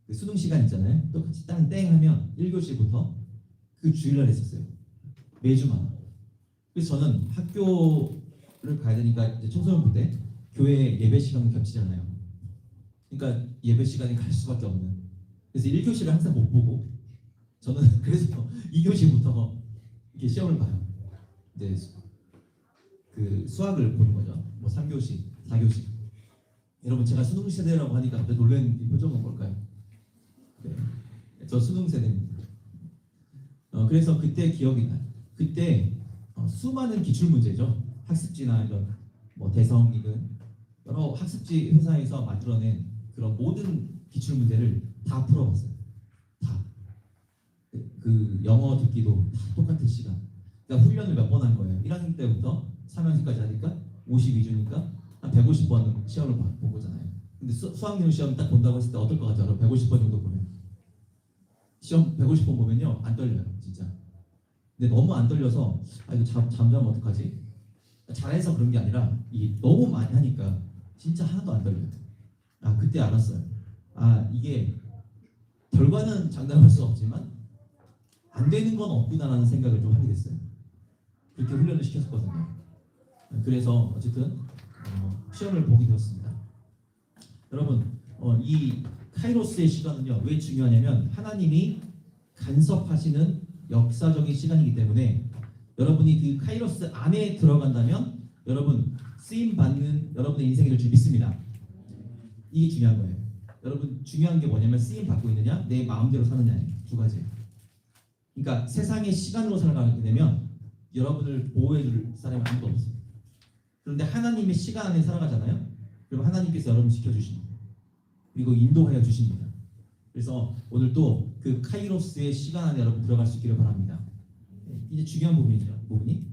Speaker 5: 그 수능 시간 있잖아요. 똑같이 땡 하면 1교시부터 그 주일날 했었어요. 매주마다. 그래서 저는 학교를 가야 되니까 이제 청소년 때 교회 예배 시간이 겹치잖아요. 그러니까 예배 시간이 갈 수밖에 없는. 그래서 1교시를 항상 못 보고 저는 그래서 2교시부터 이렇게 시험을 봐요. 이제 그 수학을 보는 거죠. 뭐 3교시, 4교시. 여러분 제가 수능 세대라고 하니까 갑자기 놀라는 이 표정은 뭘까요? 네. 저 수능 세대입니다. 그래서 그때 기억이 나요. 그때 수많은 기출 문제죠. 학습지나 이런 뭐 대성이든 여러 학습지 회사에서 만들어낸 그런 모든 기출 문제를 다 풀어봤어요. 다. 그 영어 듣기도 다 똑같은 시간. 그러니까 훈련을 몇 번 한 거예요. 1학년 때부터 3학년까지 하니까 52주니까 한 150번 시험을 본 거잖아요. 근데 수학용 시험 딱 본다고 했을 때 어떨 것 같아요? 150번 정도 보면. 시험 150번 보면요 안 떨려요 진짜. 근데 너무 안 떨려서 이거 잠자면 어떡하지? 잘해서 그런 게 아니라 이게 너무 많이 하니까 진짜 하나도 안 떨려요. 그때 알았어요. 이게 결과는 장담할 수 없지만 안 되는 건 없구나라는 생각을 좀 하게 됐어요. 그렇게 훈련을 시켰었거든요. 그래서 어쨌든 시험을 보게 되었습니다. 여러분 이 카이로스의 시간은요 왜 중요하냐면 하나님이 간섭하시는 역사적인 시간이기 때문에 여러분이 그 카이로스 안에 들어간다면 여러분 쓰임 받는 여러분의 인생이 줄 믿습니다. 이게 중요한 거예요. 여러분 중요한 게 뭐냐면 쓰임 받고 있느냐 내 마음대로 사느냐 두 가지. 그러니까 세상의 시간으로 살아가게 되면 여러분을 보호해줄 사람이 아무도 없어요. 그런데 하나님의 시간 안에 살아가잖아요. 그럼 하나님께서 여러분 지켜주십니다. 그리고 인도하여 주십니다. 그래서 오늘 또 그 카이로스의 시간 안에 여러분 들어갈 수 있기를 바랍니다. 이제 중요한 부분이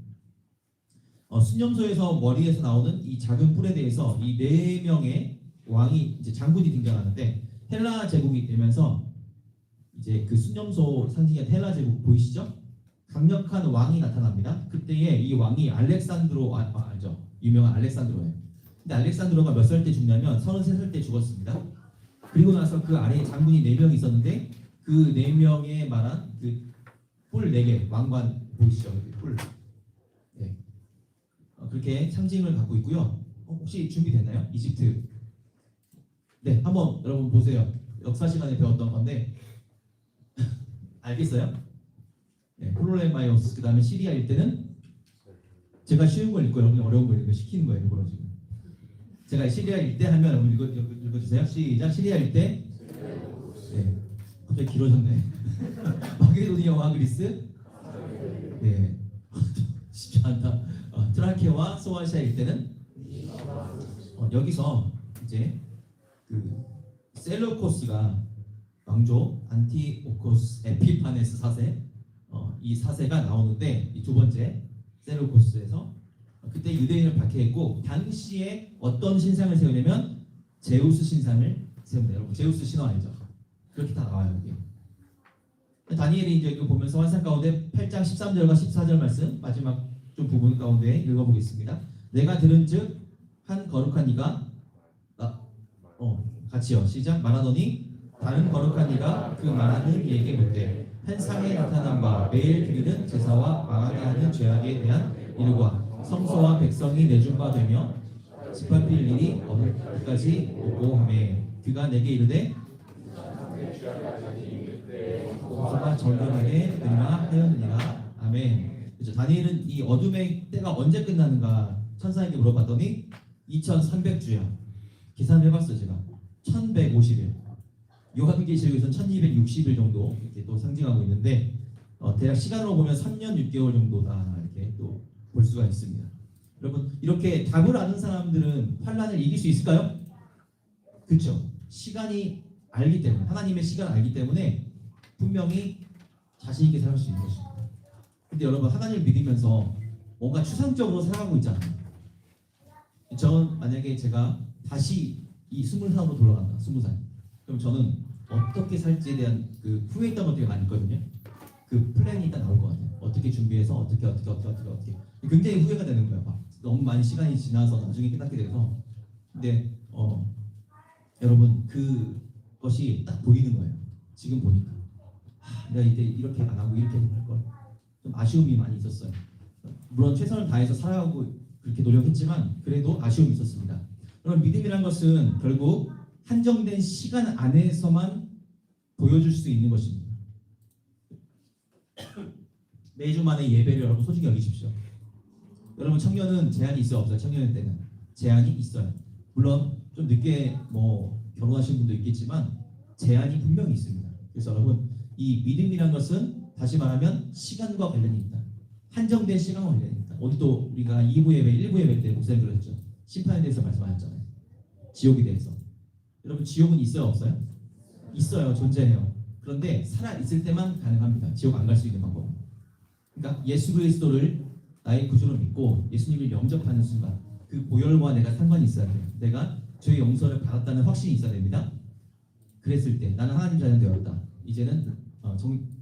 Speaker 5: 수념소에서 머리에서 나오는 이 작은 뿔에 대해서 이 4명의 왕이 이제 장군이 등장하는데 헬라 제국이 되면서 이제 그 수념소 상징의 헬라 제국 보이시죠? 강력한 왕이 나타납니다. 그때에 이 왕이 알렉산드로 알죠? 유명한 알렉산드로예요. 근데 알렉산드로가 몇 살 때 죽냐면 33살 때 죽었습니다. 그리고 나서 그 아래에 장군이 4명 있었는데 그 4명에 말한 그 뿔 4개 왕관 보이시죠? 뿔. 네. 그렇게 상징을 갖고 있고요. 혹시 준비됐나요? 이집트. 네, 한번 여러분 보세요. 역사 시간에 배웠던 건데 알겠어요? 네, 폴로레마이오스 그다음에 시리아일 때는 제가 쉬운 걸 읽고 여러분이 어려운 걸 읽고 시키는 거예요. 일부러 지금. 제가 시리아일 때 하면 여러분 읽어주세요. 시작. 시리아일 때. 네. 갑자기 길어졌네. 마게도니아와 그리스. 네. 쉽지 않다. 트라케와 소아시아일 때는 여기서 이제 그 셀루코스가 왕조 안티오코스 에피파네스 4세 이 4세가 나오는데 이 두 번째 셀루코스에서 그때 유대인을 박해했고 당시에 어떤 신상을 세우냐면 제우스 신상을 세웁니다. 여러분 제우스 신화 알죠? 그렇게 다 나와요 여기. 다니엘이 이제 이거 보면서 환상 가운데 8장 13절과 14절 말씀 마지막 좀 부분 가운데 읽어보겠습니다. 내가 들은즉 한 거룩한 이가 같이요 시작 말하더니 다른 거룩한 이가 그 말하는 이에게 묻되 한 상에 나타난 바 매일 드리는 제사와 망하게 하는 죄악에 대한 일과 성소와 백성이 내준 바 되며 짓밟힐 일이 어디까지 오고 하매 그가 내게 이르되 공소가 정결하게 되리라 하였느니라. 아멘. 그렇죠. 다니엘은 이 어둠의 때가 언제 끝나는가 천사에게 물어봤더니 2300주야. 계산을 해봤어요 제가. 1150일. 요한계시록에서는 1260일 정도 이렇게 또 상징하고 있는데 대략 시간으로 보면 3년 6개월 정도다 이렇게 또 볼 수가 있습니다. 여러분 이렇게 답을 아는 사람들은 환란을 이길 수 있을까요? 그렇죠. 시간이 알기 때문에 하나님의 시간을 알기 때문에 분명히 자신 있게 살아갈 수 있는 것입니다. 근데 여러분 하나님을 믿으면서 뭔가 추상적으로 살아가고 있잖아요. 전 만약에 제가 다시 이 20살로 돌아간다. 20살. 그럼 저는 어떻게 살지에 대한 그 후회했던 것들이 많이 있거든요. 그 플랜이 일단 나올 것 같아요. 어떻게 준비해서 어떻게 굉장히 후회가 되는 거예요. 막 너무 많은 시간이 지나서 나중에 깨닫게 돼서. 근데 여러분 그것이 딱 보이는 거예요. 지금 보니까 내가 이제 이렇게 안 하고 이렇게 할 걸. 좀 아쉬움이 많이 있었어요. 물론 최선을 다해서 살아가고 그렇게 노력했지만 그래도 아쉬움이 있었습니다. 그럼 믿음이란 것은 결국 한정된 시간 안에서만 보여줄 수 있는 것입니다. 매주만의 예배를 여러분 소중히 여기십시오. 여러분 청년은 제한이 있어요 없어요? 청년 때는 제한이 있어요. 물론 좀 늦게 뭐 결혼하신 분도 있겠지만 제한이 분명히 있습니다. 그래서 여러분 이 믿음이란 것은 다시 말하면 시간과 관련이 있다. 한정된 시간과 관련이 있다. 어디도 우리가 2부 예배, 1부 예배 때 목사님 그랬죠. 심판에 대해서 말씀하셨잖아요. 지옥에 대해서. 여러분 지옥은 있어요 없어요? 있어요. 존재해요. 그런데 살아 있을 때만 가능합니다. 지옥 안 갈 수 있는 방법. 그러니까 예수 그리스도를 나의 구주로 믿고 예수님을 영접하는 순간 그 보혈과 내가 상관이 있어야 돼요. 내가 죄의 용서를 받았다는 확신이 있어야 됩니다. 그랬을 때 나는 하나님 자녀 되었다. 이제는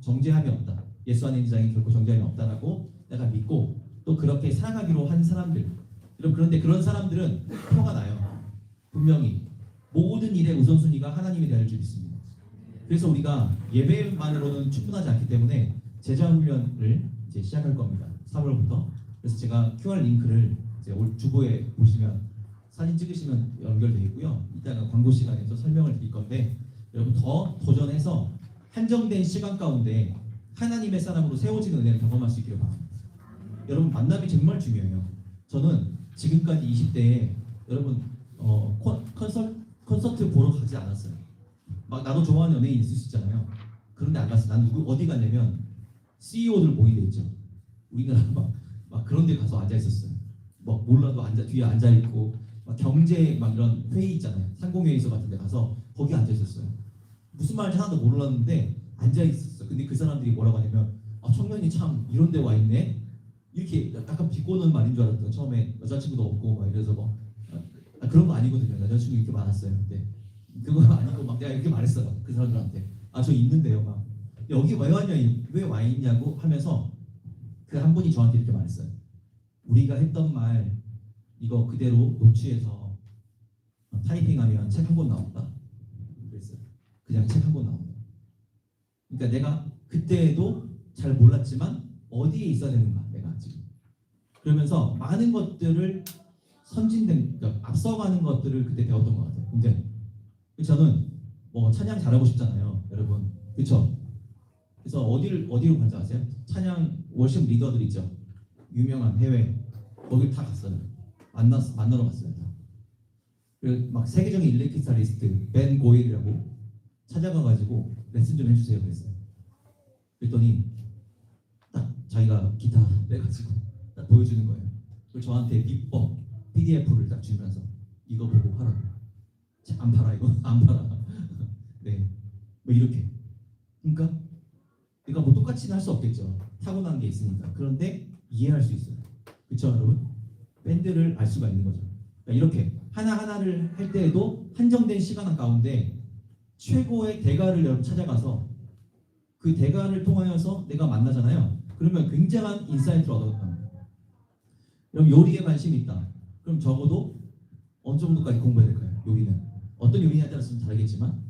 Speaker 5: 정죄함이 없다. 예수 안에 있는 자에게 결코 정죄함이 없다라고 내가 믿고 또 그렇게 살아가기로 한 사람들. 그런데 그런 사람들은 표가 나요. 분명히 모든 일의 우선순위가 하나님이 될 줄 믿습니다. 그래서 우리가 예배만으로는 충분하지 않기 때문에 제자 훈련을 이제 시작할 겁니다. 3월부터. 그래서 제가 QR 링크를 이제 올 주보에 보시면 사진 찍으시면 연결되어 있고요. 이따가 광고 시간에서 설명을 드릴 건데 여러분 더 도전해서 한정된 시간 가운데 하나님의 사람으로 세워지는 은혜를 경험할 수 있기를 바랍니다. 여러분 만남이 정말 중요해요. 저는 지금까지 20대에 여러분 콘서트 보러 가지 않았어요. 막 나도 좋아하는 연예인 있을 수 있잖아요. 그런데 안 갔어요. 난 어디 갔냐면 CEO들 모인 데 있죠. 우리가 막 그런 데 가서 앉아 있었어요. 막 몰라도 뒤에 앉아 있고 막 경제 막 이런 회의 있잖아요. 상공회의소 같은 데 가서 거기 앉아 있었어요. 무슨 말인지 하나도 몰랐는데 앉아 있었어. 근데 그 사람들이 뭐라고 하냐면 청년이 참 이런 데 와 있네. 이렇게 약간 비꼬는 말인 줄 알았던 처음에 여자친구도 없고 막 이래서 뭐 그런 거 아니거든요. 여자친구 이렇게 많았어요. 근데 그거 아니고 막 내가 이렇게 말했어요. 그 사람들한테 저 있는데요. 막 여기 왜 와 있냐고 하면서 그 한 분이 저한테 이렇게 말했어요. 우리가 했던 말 이거 그대로 녹취해서 타이핑하면 책 한 권 나온다. 그랬어요. 그냥 책 한 권 나온다. 그러니까 내가 그때도 잘 몰랐지만 어디에 있어야 되는가 내가 지금. 그러면서 많은 것들을 그러니까 앞서가는 것들을 그때 배웠던 것 같아요. 근데 저는 뭐 찬양 잘하고 싶잖아요, 여러분. 그렇죠? 그래서 어디로 간지 아세요? 찬양 워십 리더들 있죠. 유명한 해외 거기 다 갔어요. 만나러 갔어요. 막 세계적인 일렉기타리스트 벤 고일이라고 찾아가가지고 레슨 좀 해주세요 그랬어요. 그랬더니 딱 자기가 기타 빼가지고 딱 보여주는 거예요. 그리고 저한테 비법 PDF를 딱 주면서 이거 보고 팔아. 안 팔아 이거 안 팔아. 네, 뭐 이렇게. 그러니까 뭐 똑같이는 할 수 없겠죠. 타고난 게 있으니까. 그런데 이해할 수 있어요. 그렇죠, 여러분? 밴드를 알 수가 있는 거죠. 그러니까 이렇게 하나하나를 할 때에도 한정된 시간 가운데 최고의 대가를 여러분 찾아가서 그 대가를 통하여서 내가 만나잖아요. 그러면 굉장한 인사이트를 얻어갑니다. 그럼 요리에 관심이 있다. 그럼 적어도 어느 정도까지 공부해야 될까요? 요리는 어떤 요리냐에 따라서 좀 다르겠지만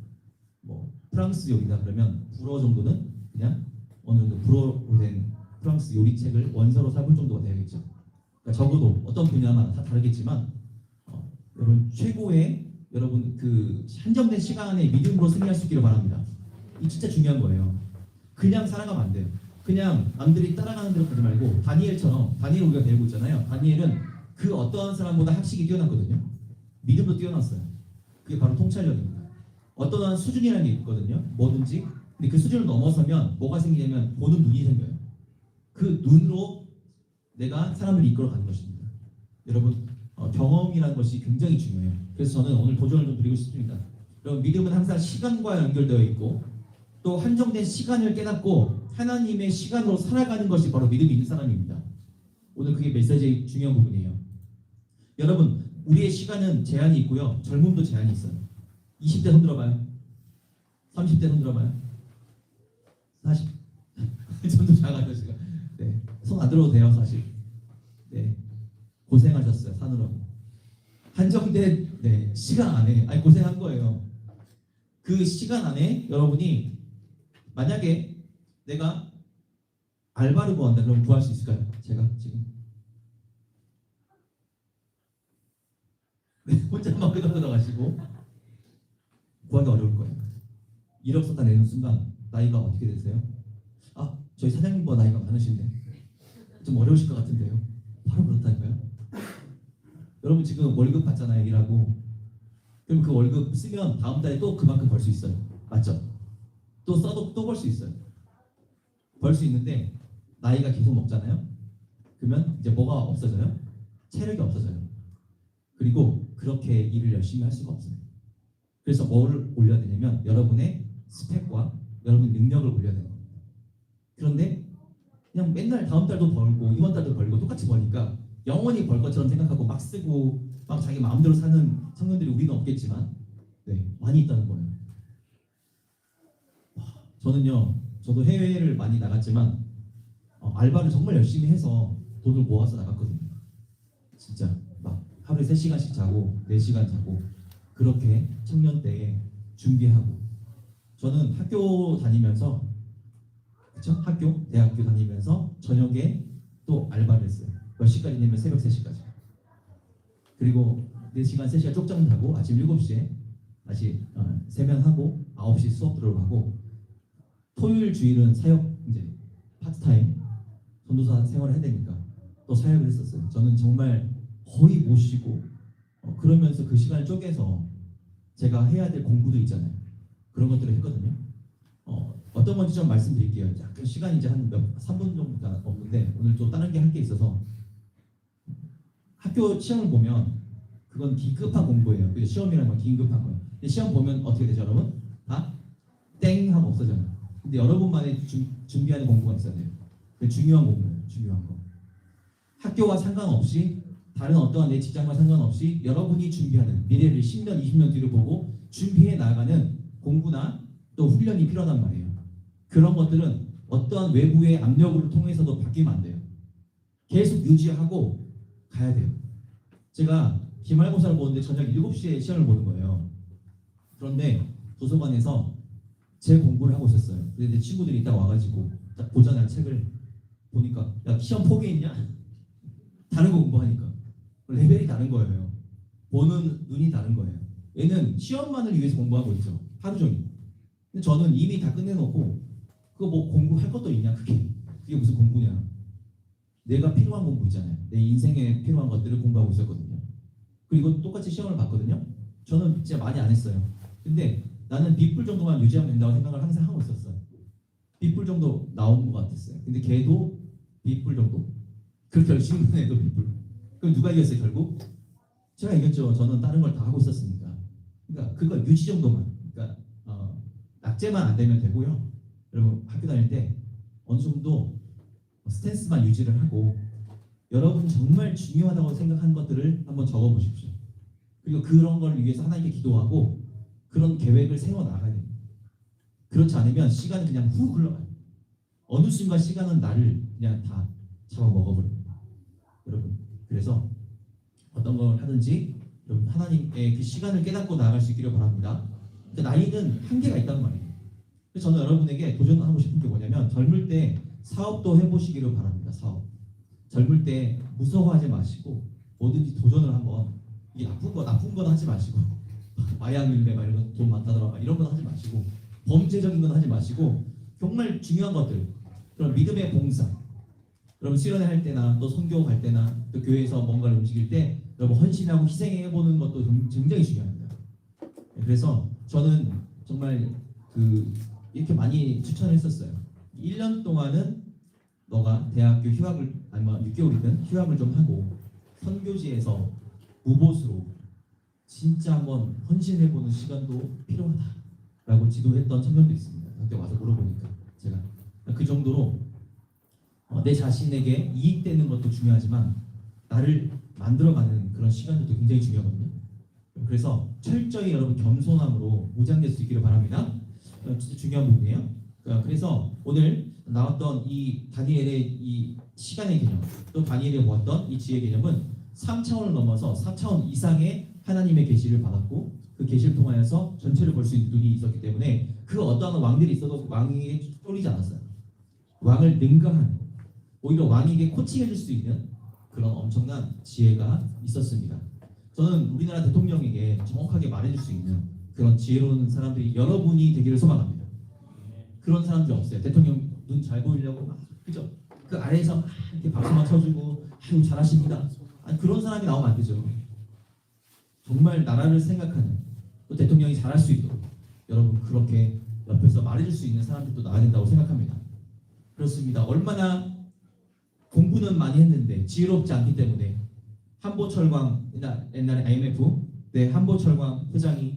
Speaker 5: 뭐 프랑스 요리다 그러면 불어 정도는 그냥 어느 정도 불어로 된 프랑스 요리책을 원서로 사볼 정도가 돼야겠죠. 그러니까 적어도 어떤 분야마다 다 다르겠지만 여러분 최고의 여러분 그 한정된 시간에 믿음으로 승리할 수 있기를 바랍니다. 이 진짜 중요한 거예요. 그냥 살아가면 안 돼요. 그냥 남들이 따라가는 대로 가지 말고 다니엘처럼 다니엘 우리가 배우고 있잖아요. 다니엘은 그 어떠한 사람보다 학식이 뛰어났거든요. 믿음도 뛰어났어요. 그게 바로 통찰력입니다. 어떠한 수준이라는 게 있거든요. 뭐든지. 근데 그 수준을 넘어서면 뭐가 생기냐면 보는 눈이 생겨요. 그 눈으로 내가 사람을 이끌어가는 것입니다. 여러분 경험이라는 것이 굉장히 중요해요. 그래서 저는 오늘 도전을 좀 드리고 싶습니다. 여러분 믿음은 항상 시간과 연결되어 있고 또 한정된 시간을 깨닫고 하나님의 시간으로 살아가는 것이 바로 믿음이 있는 사람입니다. 오늘 그게 메시지의 중요한 부분이에요. 여러분 우리의 시간은 제한이 있고요. 젊음도 제한이 있어요. 20대 손 들어봐요. 30대 손 들어봐요. 40. 점점 작아요 지금. 네. 손 안 들어도 돼요 사실. 네. 고생하셨어요 사느라고. 한정된 시간 안에 고생한 거예요. 그 시간 안에 여러분이 만약에 내가 알바를 구한다 그럼 구할 수 있을까요? 제가 지금 혼자만 들어가시고 구하기 어려울 거예요. 1억 썼다 내는 순간 나이가 어떻게 되세요? 아 저희 사장님보다 나이가 많으신데 좀 어려우실 것 같은데요. 바로 그렇다니까요. 여러분 지금 월급 받잖아요 일하고. 그럼 그 월급 쓰면 다음 달에 또 그만큼 벌 수 있어요. 맞죠? 또 써도 또 벌 수 있어요. 벌 수 있는데 나이가 계속 먹잖아요. 그러면 이제 뭐가 없어져요? 체력이 없어져요. 그리고 그렇게 일을 열심히 할 수가 없어요. 그래서 뭘 올려야 되냐면 여러분의 스펙과 여러분 능력을 올려야 되는 겁니다. 그런데 그냥 맨날 다음 달도 벌고 이번 달도 벌고 똑같이 버니까 영원히 벌 것처럼 생각하고 막 쓰고 막 자기 마음대로 사는 청년들이 우리는 없겠지만 많이 있다는 거예요. 저도 해외를 많이 나갔지만 알바를 정말 열심히 해서 돈을 모아서 나갔거든요. 진짜 막 하루에 3시간씩 자고 4시간 자고 그렇게 청년 때에 준비하고 저는 학교 다니면서 대학교 다니면서 저녁에 또 알바를 했어요. 몇 시까지 내면 새벽 3시까지. 그리고 4시간 3시간 쪽장 자고 아침 7시에 다시 세면하고 9시 수업 들어가고 토요일 주일은 사역 이제 파트타임 전도사 생활을 해야 되니까 또 사역을 했었어요. 저는 정말 거의 못 쉬고 그러면서 그 시간을 쪼개서 제가 해야 될 공부도 있잖아요. 그런 것들을 했거든요. 어떤 건지 좀 말씀드릴게요. 약간 시간이 이제 한 3분 정도가 없는데 오늘 좀 다른 게 할 게 있어서 학교 시험을 보면 그건 긴급한 공부예요. 그죠? 시험이라는 건 긴급한 거예요. 근데 시험 보면 어떻게 되죠, 여러분? 다 땡 하고 없어져요. 근데 여러분만의 준비하는 공부가 있어야 돼요. 그 중요한 공부예요. 중요한 거. 학교와 상관없이 다른 어떠한 내 직장과 상관없이 여러분이 준비하는 미래를 10년, 20년 뒤를 보고 준비해 나가는 공부나 또 훈련이 필요하단 말이에요. 그런 것들은 어떠한 외부의 압력을 통해서도 바뀌면 안 돼요. 계속 유지하고 가야 돼요. 제가 기말고사를 보는데 저녁 7시에 시험을 보는 거예요. 그런데 도서관에서 제 공부를 하고 있었어요. 근데 친구들이 이따 와가지고 딱 보잖아요. 책을 보니까 야 시험 포기했냐? 다른 거 공부하니까 레벨이 다른 거예요. 보는 눈이 다른 거예요. 얘는 시험만을 위해서 공부하고 있죠. 하루 종일. 근데 저는 이미 다 끝내놓고 그거 뭐 공부할 것도 있냐? 그게 무슨 공부냐? 내가 필요한 공부 있잖아요. 내 인생에 필요한 것들을 공부하고 있었거든요. 그리고 똑같이 시험을 봤거든요. 저는 진짜 많이 안 했어요. 근데 나는 B뿔 정도만 유지하면 된다고 생각을 항상 하고 있었어요. B뿔 정도 나온 것 같았어요. 근데 걔도 B뿔 정도. 그렇게 열심히 한 애도 B뿔. 그럼 누가 이겼어요 결국? 제가 이겼죠. 저는 다른 걸 다 하고 있었으니까. 그러니까 그거 유지 정도만. 그러니까 낙제만 안 되면 되고요. 여러분 학교 다닐 때 어느 정도 스탠스만 유지를 하고 여러분 정말 중요하다고 생각하는 것들을 한번 적어보십시오. 그리고 그런 걸 위해서 하나님께 기도하고 그런 계획을 세워나가야 됩니다. 그렇지 않으면 시간은 그냥 훅 흘러가요. 어느 순간 시간은 나를 그냥 다 잡아먹어버립니다. 여러분 그래서 어떤 걸 하든지 여러분 하나님의 그 시간을 깨닫고 나아갈 수 있기를 바랍니다. 근데 나이는 한계가 있단 말이에요. 그래서 저는 여러분에게 도전하고 싶은 게 뭐냐면 젊을 때 사업도 해보시기를 바랍니다. 사업. 젊을 때 무서워하지 마시고 뭐든지 도전을 한번 이게 나쁜 건 하지 마시고 마약 밀매 막 이런 돈 많다더라 이런 건 하지 마시고 범죄적인 건 하지 마시고 정말 중요한 것들 그런 믿음의 봉사 여러분 수련회 할 때나 또 선교 갈 때나 또 교회에서 뭔가를 움직일 때 여러분 헌신하고 희생해보는 것도 굉장히 중요합니다. 그래서 저는 정말 이렇게 많이 추천을 했었어요. 1년 동안은 너가 대학교 휴학을 아니면 6개월이든 휴학을 좀 하고 선교지에서 무보수로 진짜 한번 헌신해보는 시간도 필요하다라고 지도했던 청년도 있습니다. 그때 와서 물어보니까 제가 그 정도로 내 자신에게 이익되는 것도 중요하지만 나를 만들어가는 그런 시간들도 굉장히 중요하거든요. 그래서 철저히 여러분 겸손함으로 무장될 수 있기를 바랍니다. 진짜 중요한 부분이에요. 그래서 오늘 나왔던 이 다니엘의 이 시간의 개념, 또 다니엘이 보았던 이 지혜의 개념은 3차원을 넘어서 4차원 이상의 하나님의 계시를 받았고 그 계시를 통하여서 전체를 볼 수 있는 눈이 있었기 때문에 그 어떠한 왕들이 있어도 왕에게 쫄리지 않았어요. 왕을 능가한, 오히려 왕에게 코칭해줄 수 있는 그런 엄청난 지혜가 있었습니다. 저는 우리나라 대통령에게 정확하게 말해줄 수 있는 그런 지혜로운 사람들이 여러분이 되기를 소망합니다. 그런 사람들이 없어요. 대통령 눈 잘 보이려고 막, 그죠? 그 아래에서 막 이렇게 박수만 쳐주고 아유 잘하십니다. 아니, 그런 사람이 나오면 안 되죠. 정말 나라를 생각하는, 또 대통령이 잘할 수 있도록 여러분 그렇게 옆에서 말해줄 수 있는 사람들도 나와야 된다고 생각합니다. 그렇습니다. 얼마나 공부는 많이 했는데 지혜롭지 않기 때문에 한보철광, 옛날에 IMF 한보철광 회장이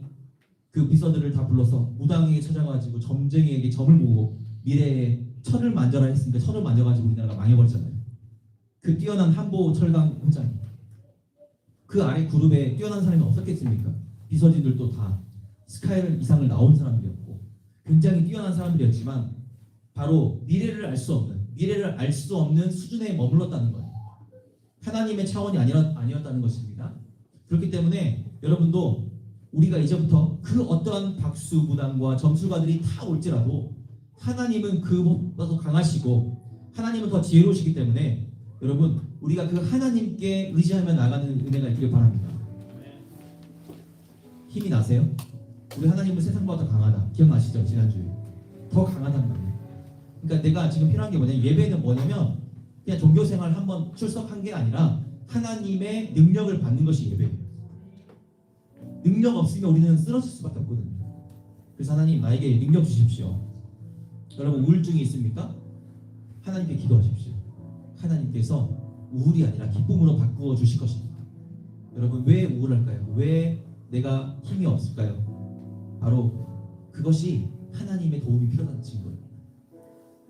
Speaker 5: 그 비서들을 다 불러서 무당에게 찾아가지고 점쟁이에게 점을 보고 미래에 철을 만져라 했으니까 철을 만져가지고 우리나라가 망해버렸잖아요. 그 뛰어난 한보철광 회장이 그 아래 그룹에 뛰어난 사람이 없었겠습니까? 비서진들도 다 스카이를 이상을 나온 사람들이었고 굉장히 뛰어난 사람들이었지만 바로 미래를 알 수 없는 수준에 머물렀다는 거예요. 하나님의 차원이 아니었다는 것입니다. 그렇기 때문에 여러분도 우리가 이제부터 그 어떠한 박수 무당과 점술가들이 다 올지라도 하나님은 그보다 더 강하시고 하나님은 더 지혜로우시기 때문에 여러분 우리가 그 하나님께 의지하며 나가는 은혜가 있기를 바랍니다. 힘이 나세요? 우리 하나님은 세상보다 더 강하다. 기억나시죠? 지난주에 더 강하단 말이에요. 그러니까 내가 지금 필요한 게 뭐냐면 예배는 뭐냐면 그냥 종교생활 한번 출석한 게 아니라 하나님의 능력을 받는 것이 예배예요. 능력 없으면 우리는 쓰러질 수밖에 없거든요. 그래서 하나님 나에게 능력 주십시오. 여러분 우울증이 있습니까? 하나님께 기도하십시오. 하나님께서 우울이 아니라 기쁨으로 바꾸어 주실 것입니다. 여러분 왜 우울할까요? 왜 내가 힘이 없을까요? 바로 그것이 하나님의 도움이 필요하다는 증거예요.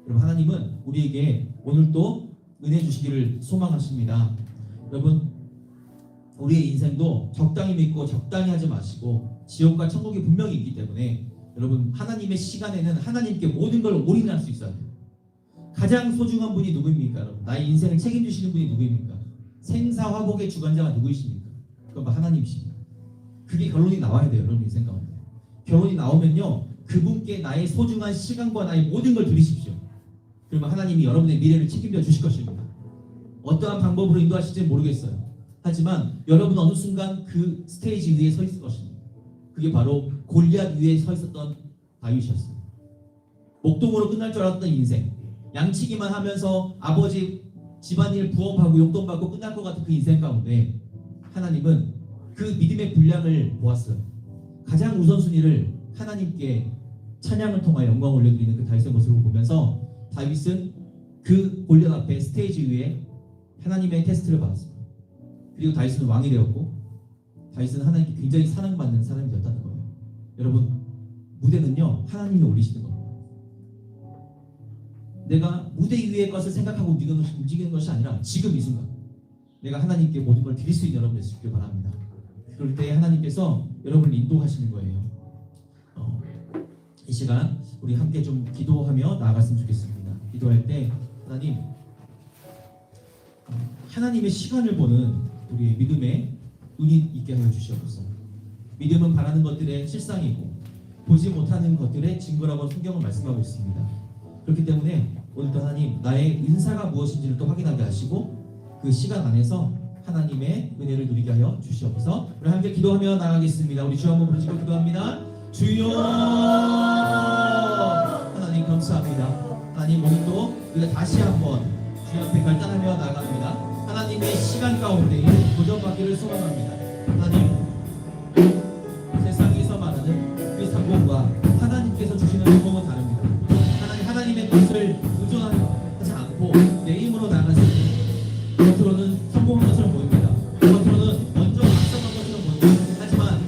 Speaker 5: 여러분 하나님은 우리에게 오늘도 은혜 주시기를 소망하십니다. 여러분 우리의 인생도 적당히 믿고 적당히 하지 마시고 지옥과 천국이 분명히 있기 때문에 여러분 하나님의 시간에는 하나님께 모든 걸 올인할 수 있어야 돼요. 가장 소중한 분이 누구입니까? 여러분? 나의 인생을 책임지시는 분이 누구입니까? 생사화복의 주관자가 누구이십니까? 그건 하나님이십니다. 그게 결론이 나와야 돼요. 여러분 인생 가운데 결론이 나오면요 그분께 나의 소중한 시간과 나의 모든 걸 드리십시오. 그러면 하나님이 여러분의 미래를 책임져 주실 것입니다. 어떠한 방법으로 인도하실지 모르겠어요. 하지만 여러분 어느 순간 그 스테이지 위에 서 있을 것입니다. 그게 바로 골리앗 위에 서 있었던 다윗이었어요. 목동으로 끝날 줄 알았던 인생, 양치기만 하면서 아버지 집안일 부업하고 용돈 받고 끝날 것 같은 그 인생 가운데 하나님은 그 믿음의 분량을 보았어요. 가장 우선순위를 하나님께 찬양을 통하여 영광을 올려드리는 그 다윗의 모습을 보면서 다윗은 그 골리앗 앞에 스테이지 위에 하나님의 테스트를 받았습니다. 그리고 다윗은 왕이 되었고 다윗은 하나님께 굉장히 사랑받는 사람이 되었다는 거예요. 여러분 무대는요 하나님이 올리시는 겁니다. 내가 무대 위의 것을 생각하고 움직이는 것이 아니라 지금 이 순간 내가 하나님께 모든 걸 드릴 수 있는 여러분 되시길 바랍니다. 그럴 때 하나님께서 여러분을 인도하시는 거예요. 이 시간 우리 함께 좀 기도하며 나아갔으면 좋겠습니다. 기도할 때 하나님 하나님의 시간을 보는 우리의 믿음의 눈이 있게 하여 주시옵소서. 믿음은 바라는 것들의 실상이고 보지 못하는 것들의 증거라고 성경은 말씀하고 있습니다. 그렇기 때문에 오늘도 하나님 나의 은사가 무엇인지를 또 확인하게 하시고 그 시간 안에서 하나님의 은혜를 누리게 하여 주시옵소서. 우리 함께 기도하며 나아가겠습니다. 우리 주 한번 부르시고 기도합니다. 주여 하나님 감사합니다. 하나님 오늘도 우리가 다시 한번 주 앞에 결단하며 나아갑니다. 하나님의 시간 가운데 도전받기를 소망합니다. 하나님 세상에서 말하는 그 성공과 하나님께서 주시는 성공은 다릅니다. 하나님의 것을 의존하지 않고 내 힘으로 나갔을 때 겉으로는 성공한 것처럼 보입니다. 겉으로는 먼저 앞서간 것처럼 보입니다. 하지만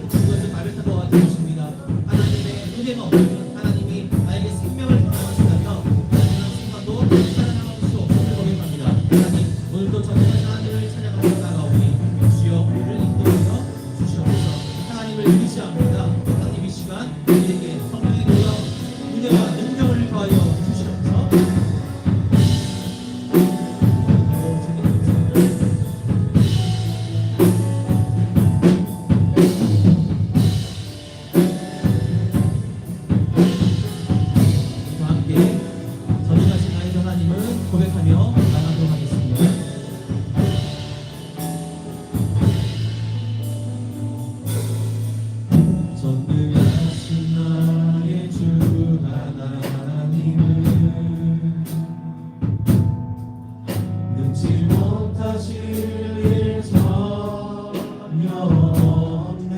Speaker 5: 하나님을 고백하며 나가도록 하겠습니다. 전능하신 나의 주 하나님은 능치 못하실 일 전혀 없네.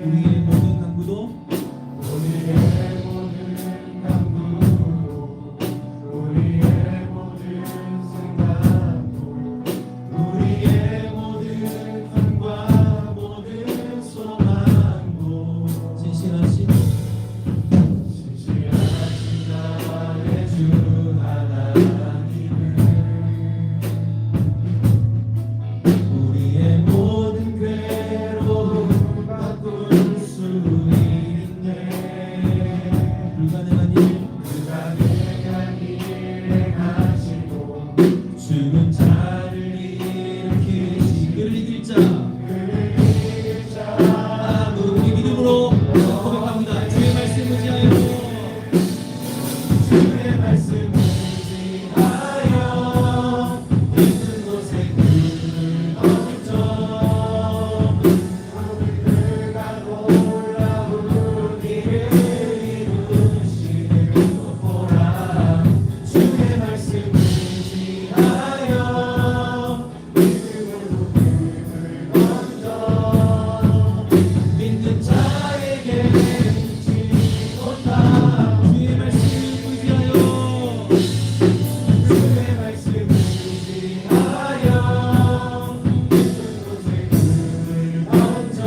Speaker 5: 우리의 모든 강구도
Speaker 3: 우리의 모든 강구도 우리의 모든 생각도
Speaker 5: 우리의 모든 꿈과 모든 소망도 진실하신 나의 주 하나님은 우리의 모든 괴로움 바꿀 수 있네. 불가능한 일
Speaker 3: 행하시고
Speaker 5: 죽은 자를 일으키시. 그를 이길 자 우리 믿음으로 고백합니다. 주의 말씀 의지하여
Speaker 3: 주의 말씀을 지하여 있는 곳에 그를 얹어 우리가 놀라운 일을 이루시는 것 보라. 주의 말씀을 지하여 믿음으로 그를 얹어
Speaker 5: 믿는 자에게
Speaker 3: 믿지 못한
Speaker 5: 주의 말씀 의지하여
Speaker 3: 주의 말씀을 지하여 있는 곳에 그를 얹어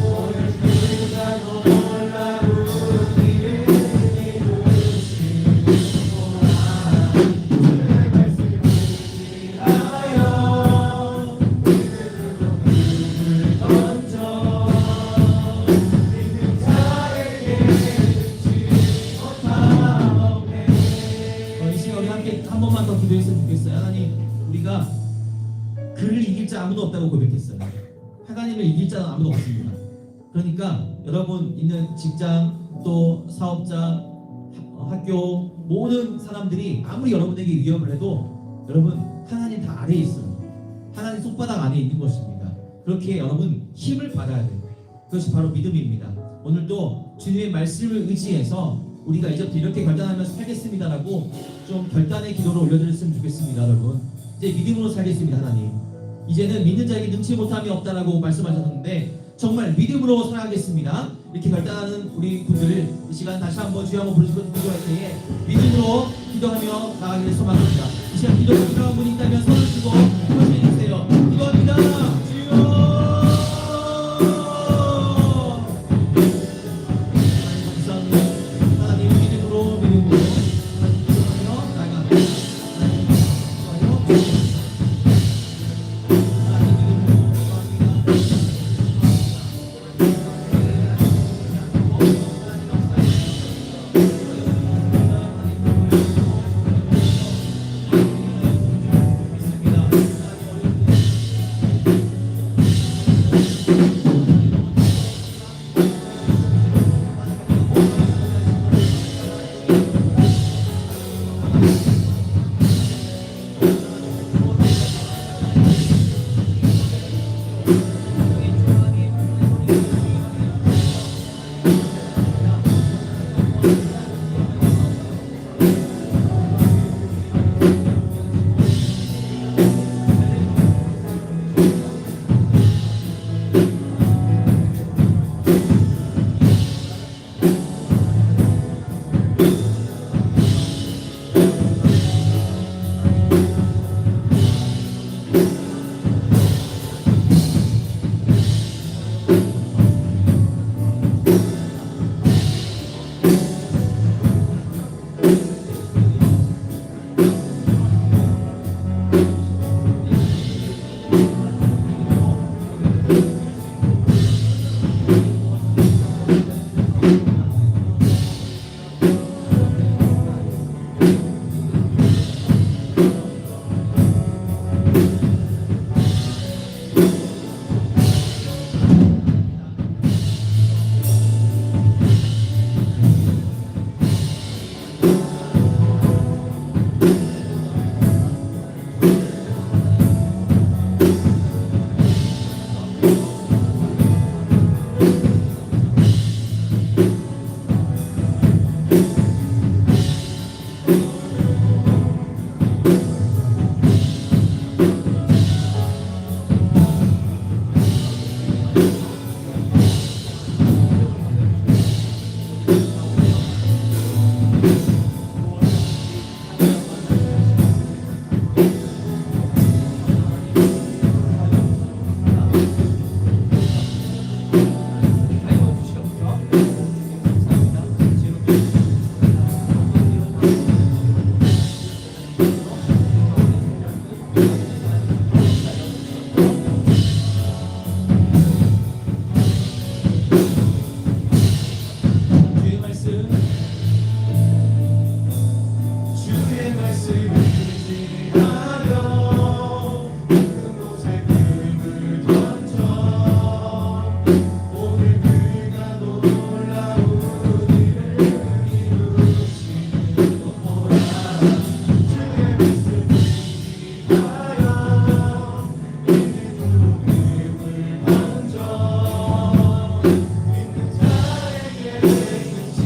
Speaker 3: 오늘 그가 놀라운 일을 이루시는 보라. 주의 말씀을 지하여 믿음으로 그를 얹어 믿는 자에게 믿지 못하오네.
Speaker 5: 이 시간 우리 함께 한 번만 더 기도했으면 좋겠어요. 하나님, 우리가 그를 이길 자 아무도 없다고 고백했어요. 하나님을 이길 자는 아무도 없습니다. 그러니까 여러분 있는 직장 또 사업자 학교 모든 사람들이 아무리 여러분에게 위협을 해도 여러분 하나님 다 아래에 있어요. 하나님 손바닥 안에 있는 것입니다. 그렇게 여러분 힘을 받아야 돼요. 그것이 바로 믿음입니다. 오늘도 주님의 말씀을 의지해서 우리가 이제부터 이렇게 결단하면서 살겠습니다라고 좀 결단의 기도를 올려드렸으면 좋겠습니다. 여러분 이제 믿음으로 살겠습니다. 하나님 이제는 믿는 자에게 능치 못함이 없다라고 말씀하셨는데 정말 믿음으로 살아가겠습니다. 이렇게 결단하는 우리 분들 이 시간 다시 한번 주여 한번 부르시고 기도할 때에 믿음으로 기도하며 나가기를 소망합니다. 이 시간 기도를 필요한 분이 있다면 손을 들고 기도해 주세요. 기도합니다. 주여 하나님 믿음으로 나아갑니다.
Speaker 3: 말씀을 지하여 그곳에 금을 던져 오늘 그가 놀라운 일을 이루시는 것 보라 주의 말씀을 지하여 있는 금을 던져 있는 자에게 끊지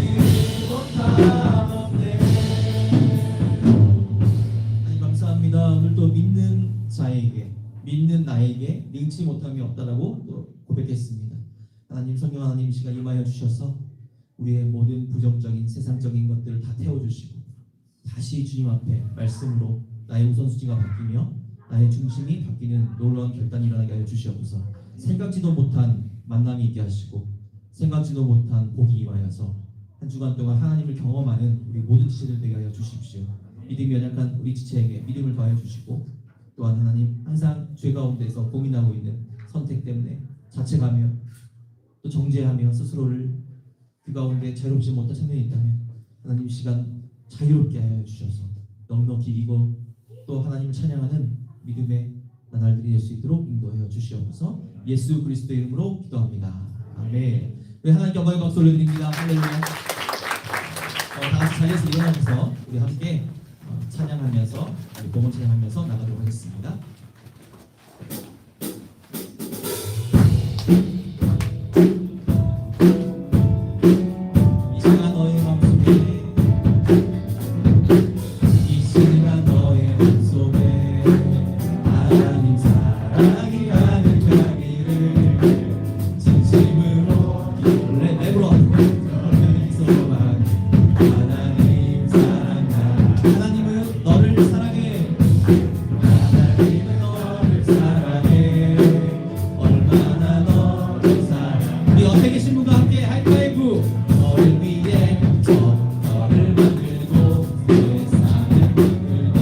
Speaker 3: 못함 없네.
Speaker 5: 하나님 감사합니다. 오늘 또 믿는 자에게, 믿는 나에게 능치 못함이 없다라고 또 고백했습니다. 하나님, 성령 하나님 이 시간 임하여 주셔서 우리의 모든 부정적인 세상적인 것들을 다 태워주시고 다시 주님 앞에 말씀으로 나의 우선순위가 바뀌며 나의 중심이 바뀌는 놀라운 결단이 일어나게 하여 주시옵소서. 생각지도 못한 만남이 있게 하시고 생각지도 못한 복이 임하여서 한 주간 동안 하나님을 경험하는 우리 모든 지체들 되게 하여 주십시오. 믿음이 연약한 우리 지체에게 믿음을 더하여 주시고 또한 하나님 항상 죄 가운데서 고민하고 있는 선택 때문에 자책하며 또 정죄하며 스스로를 그 가운데 자유롭지 못한 청년이 있다면 하나님 이 시간 자유롭게 하여 주셔서 넉넉히 이기고 또 하나님을 찬양하는 믿음의 나날들이 될 수 있도록 인도하여 주시옵소서. 예수 그리스도의 이름으로 기도합니다. 아멘. 우리 하나님께 영광의 박수 올려드립니다. 할렐루야. 다 같이 자리에서 일어나면서 우리 함께 찬양하면서 복음 찬양하면서 나가도록 하겠습니다. 이 시간 너의 마음속에 이 시간 너의 마음속에 하나님 사랑이 가득하기를 진심으로 랩으로 하나님 사랑하 하나님은 너를 사랑해 하나님은 너를 사랑해 얼마나 너를 사랑해 우리 옆에 계신 분과 함께 하이파이브 너를 위해 저 너를 만들고 세상을 만들고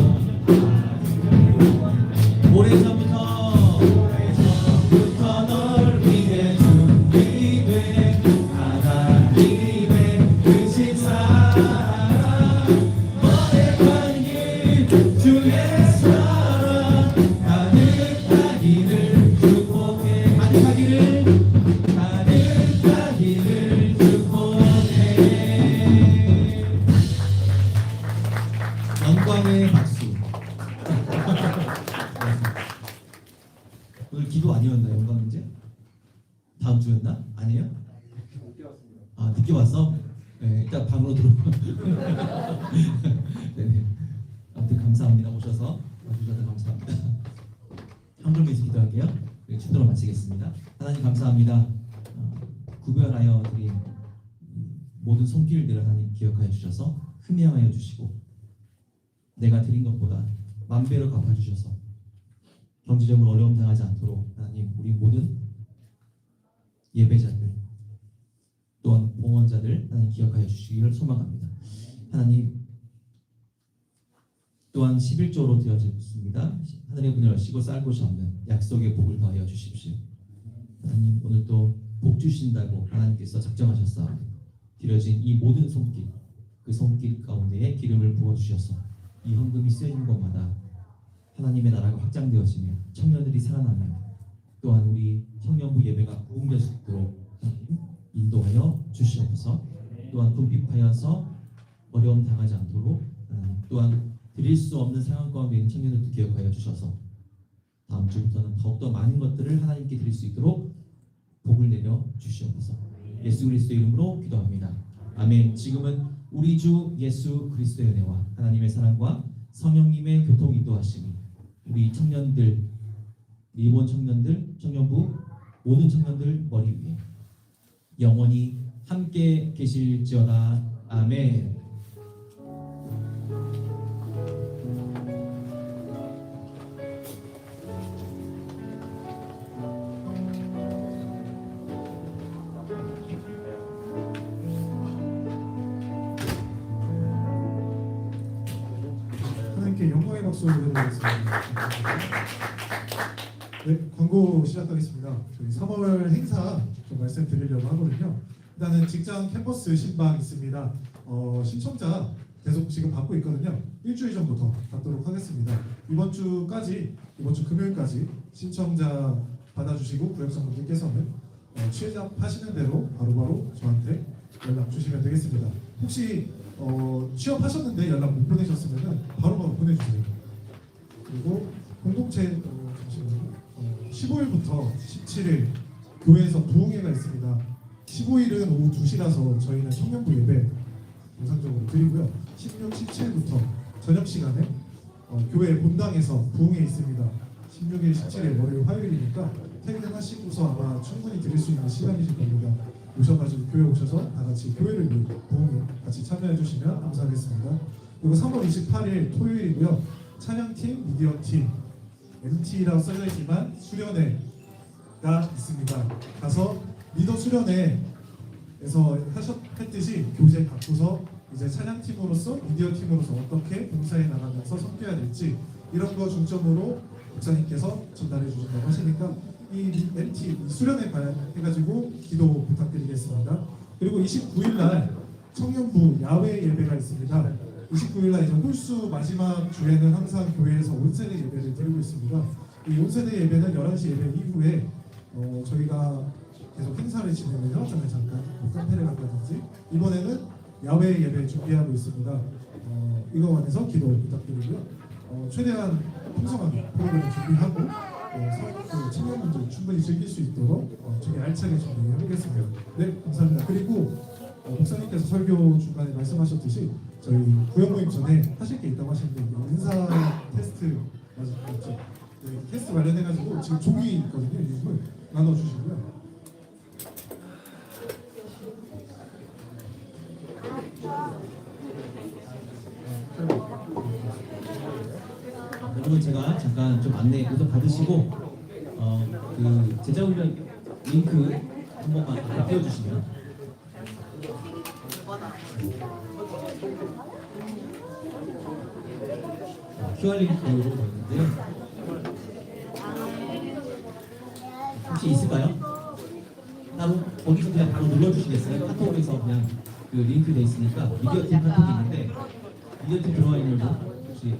Speaker 5: 오래전부터 너를 위해 준비된 하나님의 크신 사랑 너의 관계 주의 사랑 가득하기를 축복해 가득하기를 축복해 영광의 박수 오늘 기도 아니었나요? 영광 문제? 다음 주였나? 아니에요? 아 늦게 왔어? 네, 일단 방으로 들어. 네, 아무튼 감사합니다. 오셔서 와주셔서 감사합니다. 한글미에서 기도할게요. 네, 축도로 마치겠습니다. 하나님 감사합니다. 구별하여 드린 모든 손길들을 하나님 기억하여 주셔서 흠양하여 주시고 내가 드린 것보다 만배로 갚아주셔서 경제적으로 어려움 당하지 않도록 하나님 우리 모든 예배자들 또한 봉헌자들 하나님 기억하여 주시기를 소망합니다. 하나님 또한 11조로 되어졌습니다. 하늘의 문을 여시고 쌀 곳이 없는 약속의 복을 더하여 주십시오. 하나님 오늘 또 복 주신다고 하나님께서 작정하셨사 드려진 이 모든 손길 그 손길 가운데에 기름을 부어주셔서 이 헌금이 쓰여진 곳마다 하나님의 나라가 확장되어지며 청년들이 살아나며 또한 우리 청년부 예배가 부흥될 수 있도록 인도하여 주시옵소서. 또한 궁핍하여서 어려움 당하지 않도록 또한 드릴 수 없는 상황 가운데 있는 청년들도 기억하여 주셔서 다음 주부터는 더욱더 많은 것들을 하나님께 드릴 수 있도록 복을 내려 주시옵소서. 예수 그리스도의 이름으로 기도합니다. 아멘. 지금은 우리 주 예수 그리스도의 은혜와 하나님의 사랑과 성령님의 교통 인도하심이 우리 청년들, 리본 청년들, 청년부 모든 청년들 머리 위에 영원히 함께 계실지어다. 아멘.
Speaker 2: 하나님께 영광의 박수 올려드리겠습니다. 네, 광고 시작하겠습니다. 저희 3월 행사 좀 말씀드리려고 하거든요. 일단은 직장 캠퍼스 신방 있습니다. 신청자
Speaker 7: 계속 지금 받고 있거든요. 일주일 정도 더 받도록 하겠습니다. 이번 주 금요일까지 신청자 받아주시고 구역장분들께서는 취업하시는 대로 바로바로 저한테 연락 주시면 되겠습니다. 혹시 취업하셨는데 연락 못 보내셨으면 바로바로 보내주세요. 그리고 공동체 15일부터 17일 교회에서 부흥회가 있습니다. 15일은 오후 2시라서 저희는 청년부 예배 정상적으로 드리고요. 16, 17부터 저녁 시간에 교회 본당에서 부흥회 있습니다. 16일, 17일 월요일, 화요일이니까 퇴근하시고서 아마 충분히 드릴 수 있는 시간이실 겁니다. 오셔가지고 교회 오셔서 다 같이 교회를 위해 부흥회 같이 참여해 주시면 감사하겠습니다. 그리고 3월 28일 토요일이고요. 찬양팀, 미디어팀, MT라고 써져 있지만 수련회가 있습니다. 가서 리더 수련회에서 했듯이 교재 갖고서 이제 찬양팀으로서 미디어팀으로서 어떻게 봉사해 나가면서 섬겨야 될지 이런 거 중점으로 목사님께서 전달해 주신다고 하시니까 이 MT 수련회 해가지고 기도 부탁드리겠습니다. 그리고 29일 날 청년부 야외 예배가 있습니다. 29일 날 이제 홀수 마지막 주에는 항상 교회에서 온세대 예배를 드리고 있습니다. 이 온세대 예배는 11시 예배 이후에 저희가 계속 행사를 진행을 해왔잖아요. 잠깐 뭐 카페를 간다든지 이번에는 야외 예배 준비하고 있습니다. 이거 관해서 기도 부탁드리고요. 최대한 풍성하게 프로그램을 준비하고 청년분들 충분히 즐길 수 있도록 되게 알차게 준비해 보겠습니다. 네, 감사합니다. 그리고 목사님께서 설교 중간에 말씀하셨듯이 저희 구역 모임 전에 하실 게 있다고 하시는데 인사 테스트 맞죠? 네, 테스트 관련해가지고 지금 종이 있거든요. 이걸 나눠주시고요.
Speaker 5: 여러분 제가 잠깐 좀 안내 우선 받으시고 그 제자훈련 링크 한 번만 띄워주시면 QR 링크로 되는데 혹시 있을까요? 따로 거기서 그냥 바로 눌러주시겠어요? 카톡에서 그냥 그 링크 돼 있으니까 미디어팀 카톡이 있는데 미디어팀 들어와 있는 분 혹시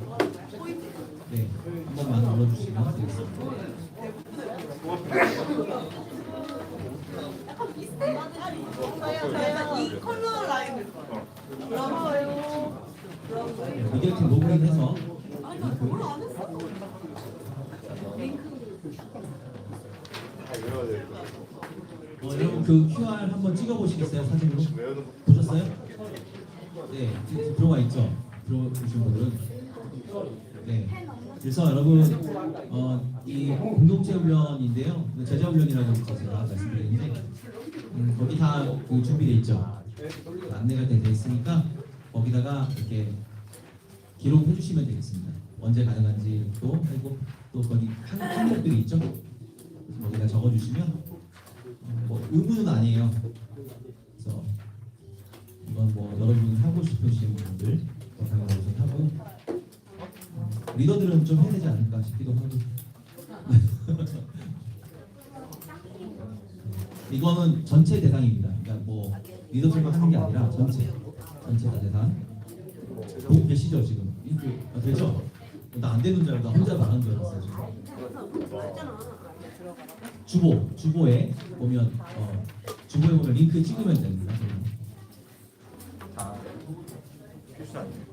Speaker 5: 네, 한 번만 눌러주시면 되겠습니다.
Speaker 8: 이 컬러 라인을
Speaker 5: 미디어팀 로그인해서 여러분 그 QR 한번 찍어보시겠어요? 사진으로 보셨어요? 네, 들어와 있죠. 들어오신 분들은 네. 그래서 여러분 이 공동체 훈련인데요. 제자 훈련이라고 제가 말씀드렸는데 거기 다 그 준비돼 있죠. 안내가 돼 있으니까 거기다가 이렇게 기록해 주시면 되겠습니다. 언제 가능한지 또 하고 또 거기 항목들이 있죠. 거기다 적어 주시면 뭐 의무는 아니에요. 그래서 이건 뭐 여러분 하고 싶으신 분들 당연히 하고 리더들은 좀 해야 되지 않을까 싶기도 하고. 이거는 전체 대상입니다. 그러니까 뭐 리더들만 하는 게 아니라 전체 다 대상. 보고 계시죠 지금? 되죠? 나 안 되는 줄 알고 나 혼자 말하는 줄 알았어요 지금. 주보에 보면 링크 찍으면 됩니다.
Speaker 1: 다 필수 아니에요?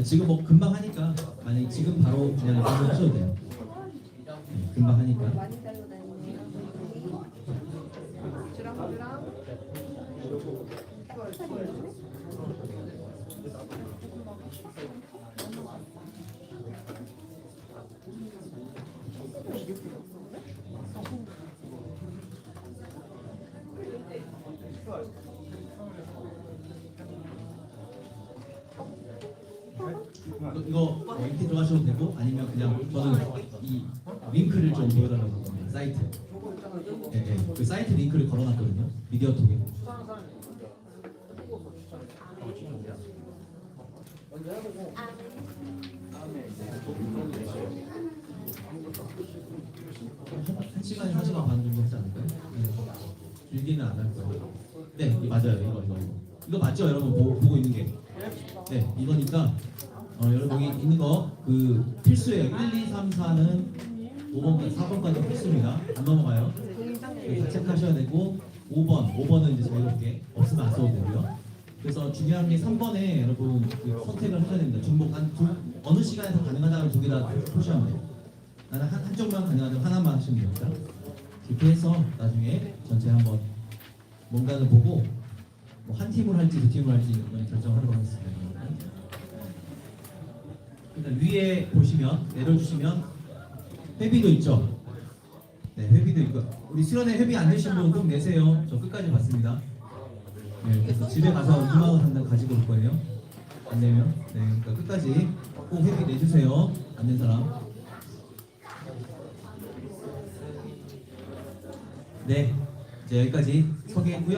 Speaker 5: 지금 뭐 금방 하니까 만약 지금 바로 그냥 이거 하셔도 돼요. 네, 금방 하니까. 이거 이렇게 들어가셔도 되고 아니면 그냥 저는 이 링크를 좀 보여달라고 합니다. 사이트. 네, 그 사이트 링크를 걸어놨거든요. 미디어톡에. 한 시간에 4시간 반 정도 하지 않을까요? 네. 길게는 안 할 거예요. 네, 맞아요. 이거 맞죠? 여러분 보고 있는 게. 네, 이거니까 여러분이 있는 거 그 필수예요. 1, 2, 3, 4는 5번까지 4번까지 필수입니다. 안 넘어가요. 다 체크하셔야 되고 5번은 이제 자유롭게 없으면 안 써도 되고요. 그래서 중요한 게 3번에 여러분 그 선택을 하셔야 됩니다. 중복 어느 시간에서 가능하다면 두 개 다 표시하면 돼요. 나는 한쪽만 가능하다면 하나만 하시면 됩니다. 이렇게 해서 나중에 전체 한번 뭔가를 보고 뭐 한 팀을 할지 두 팀을 할지 결정하도록 하겠습니다. 일단 위에 보시면 내려주시면 회비도 있죠. 네, 회비도 있고 우리 수련회 회비 안 내신 분 꼭 내세요. 저 끝까지 봤습니다. 네, 그래서 집에 가서 2만 원 한장 가지고 올 거예요. 안 내면 네, 그러니까 끝까지 꼭 회비 내주세요. 안 낸 사람. 네, 이제 여기까지 소개했고요.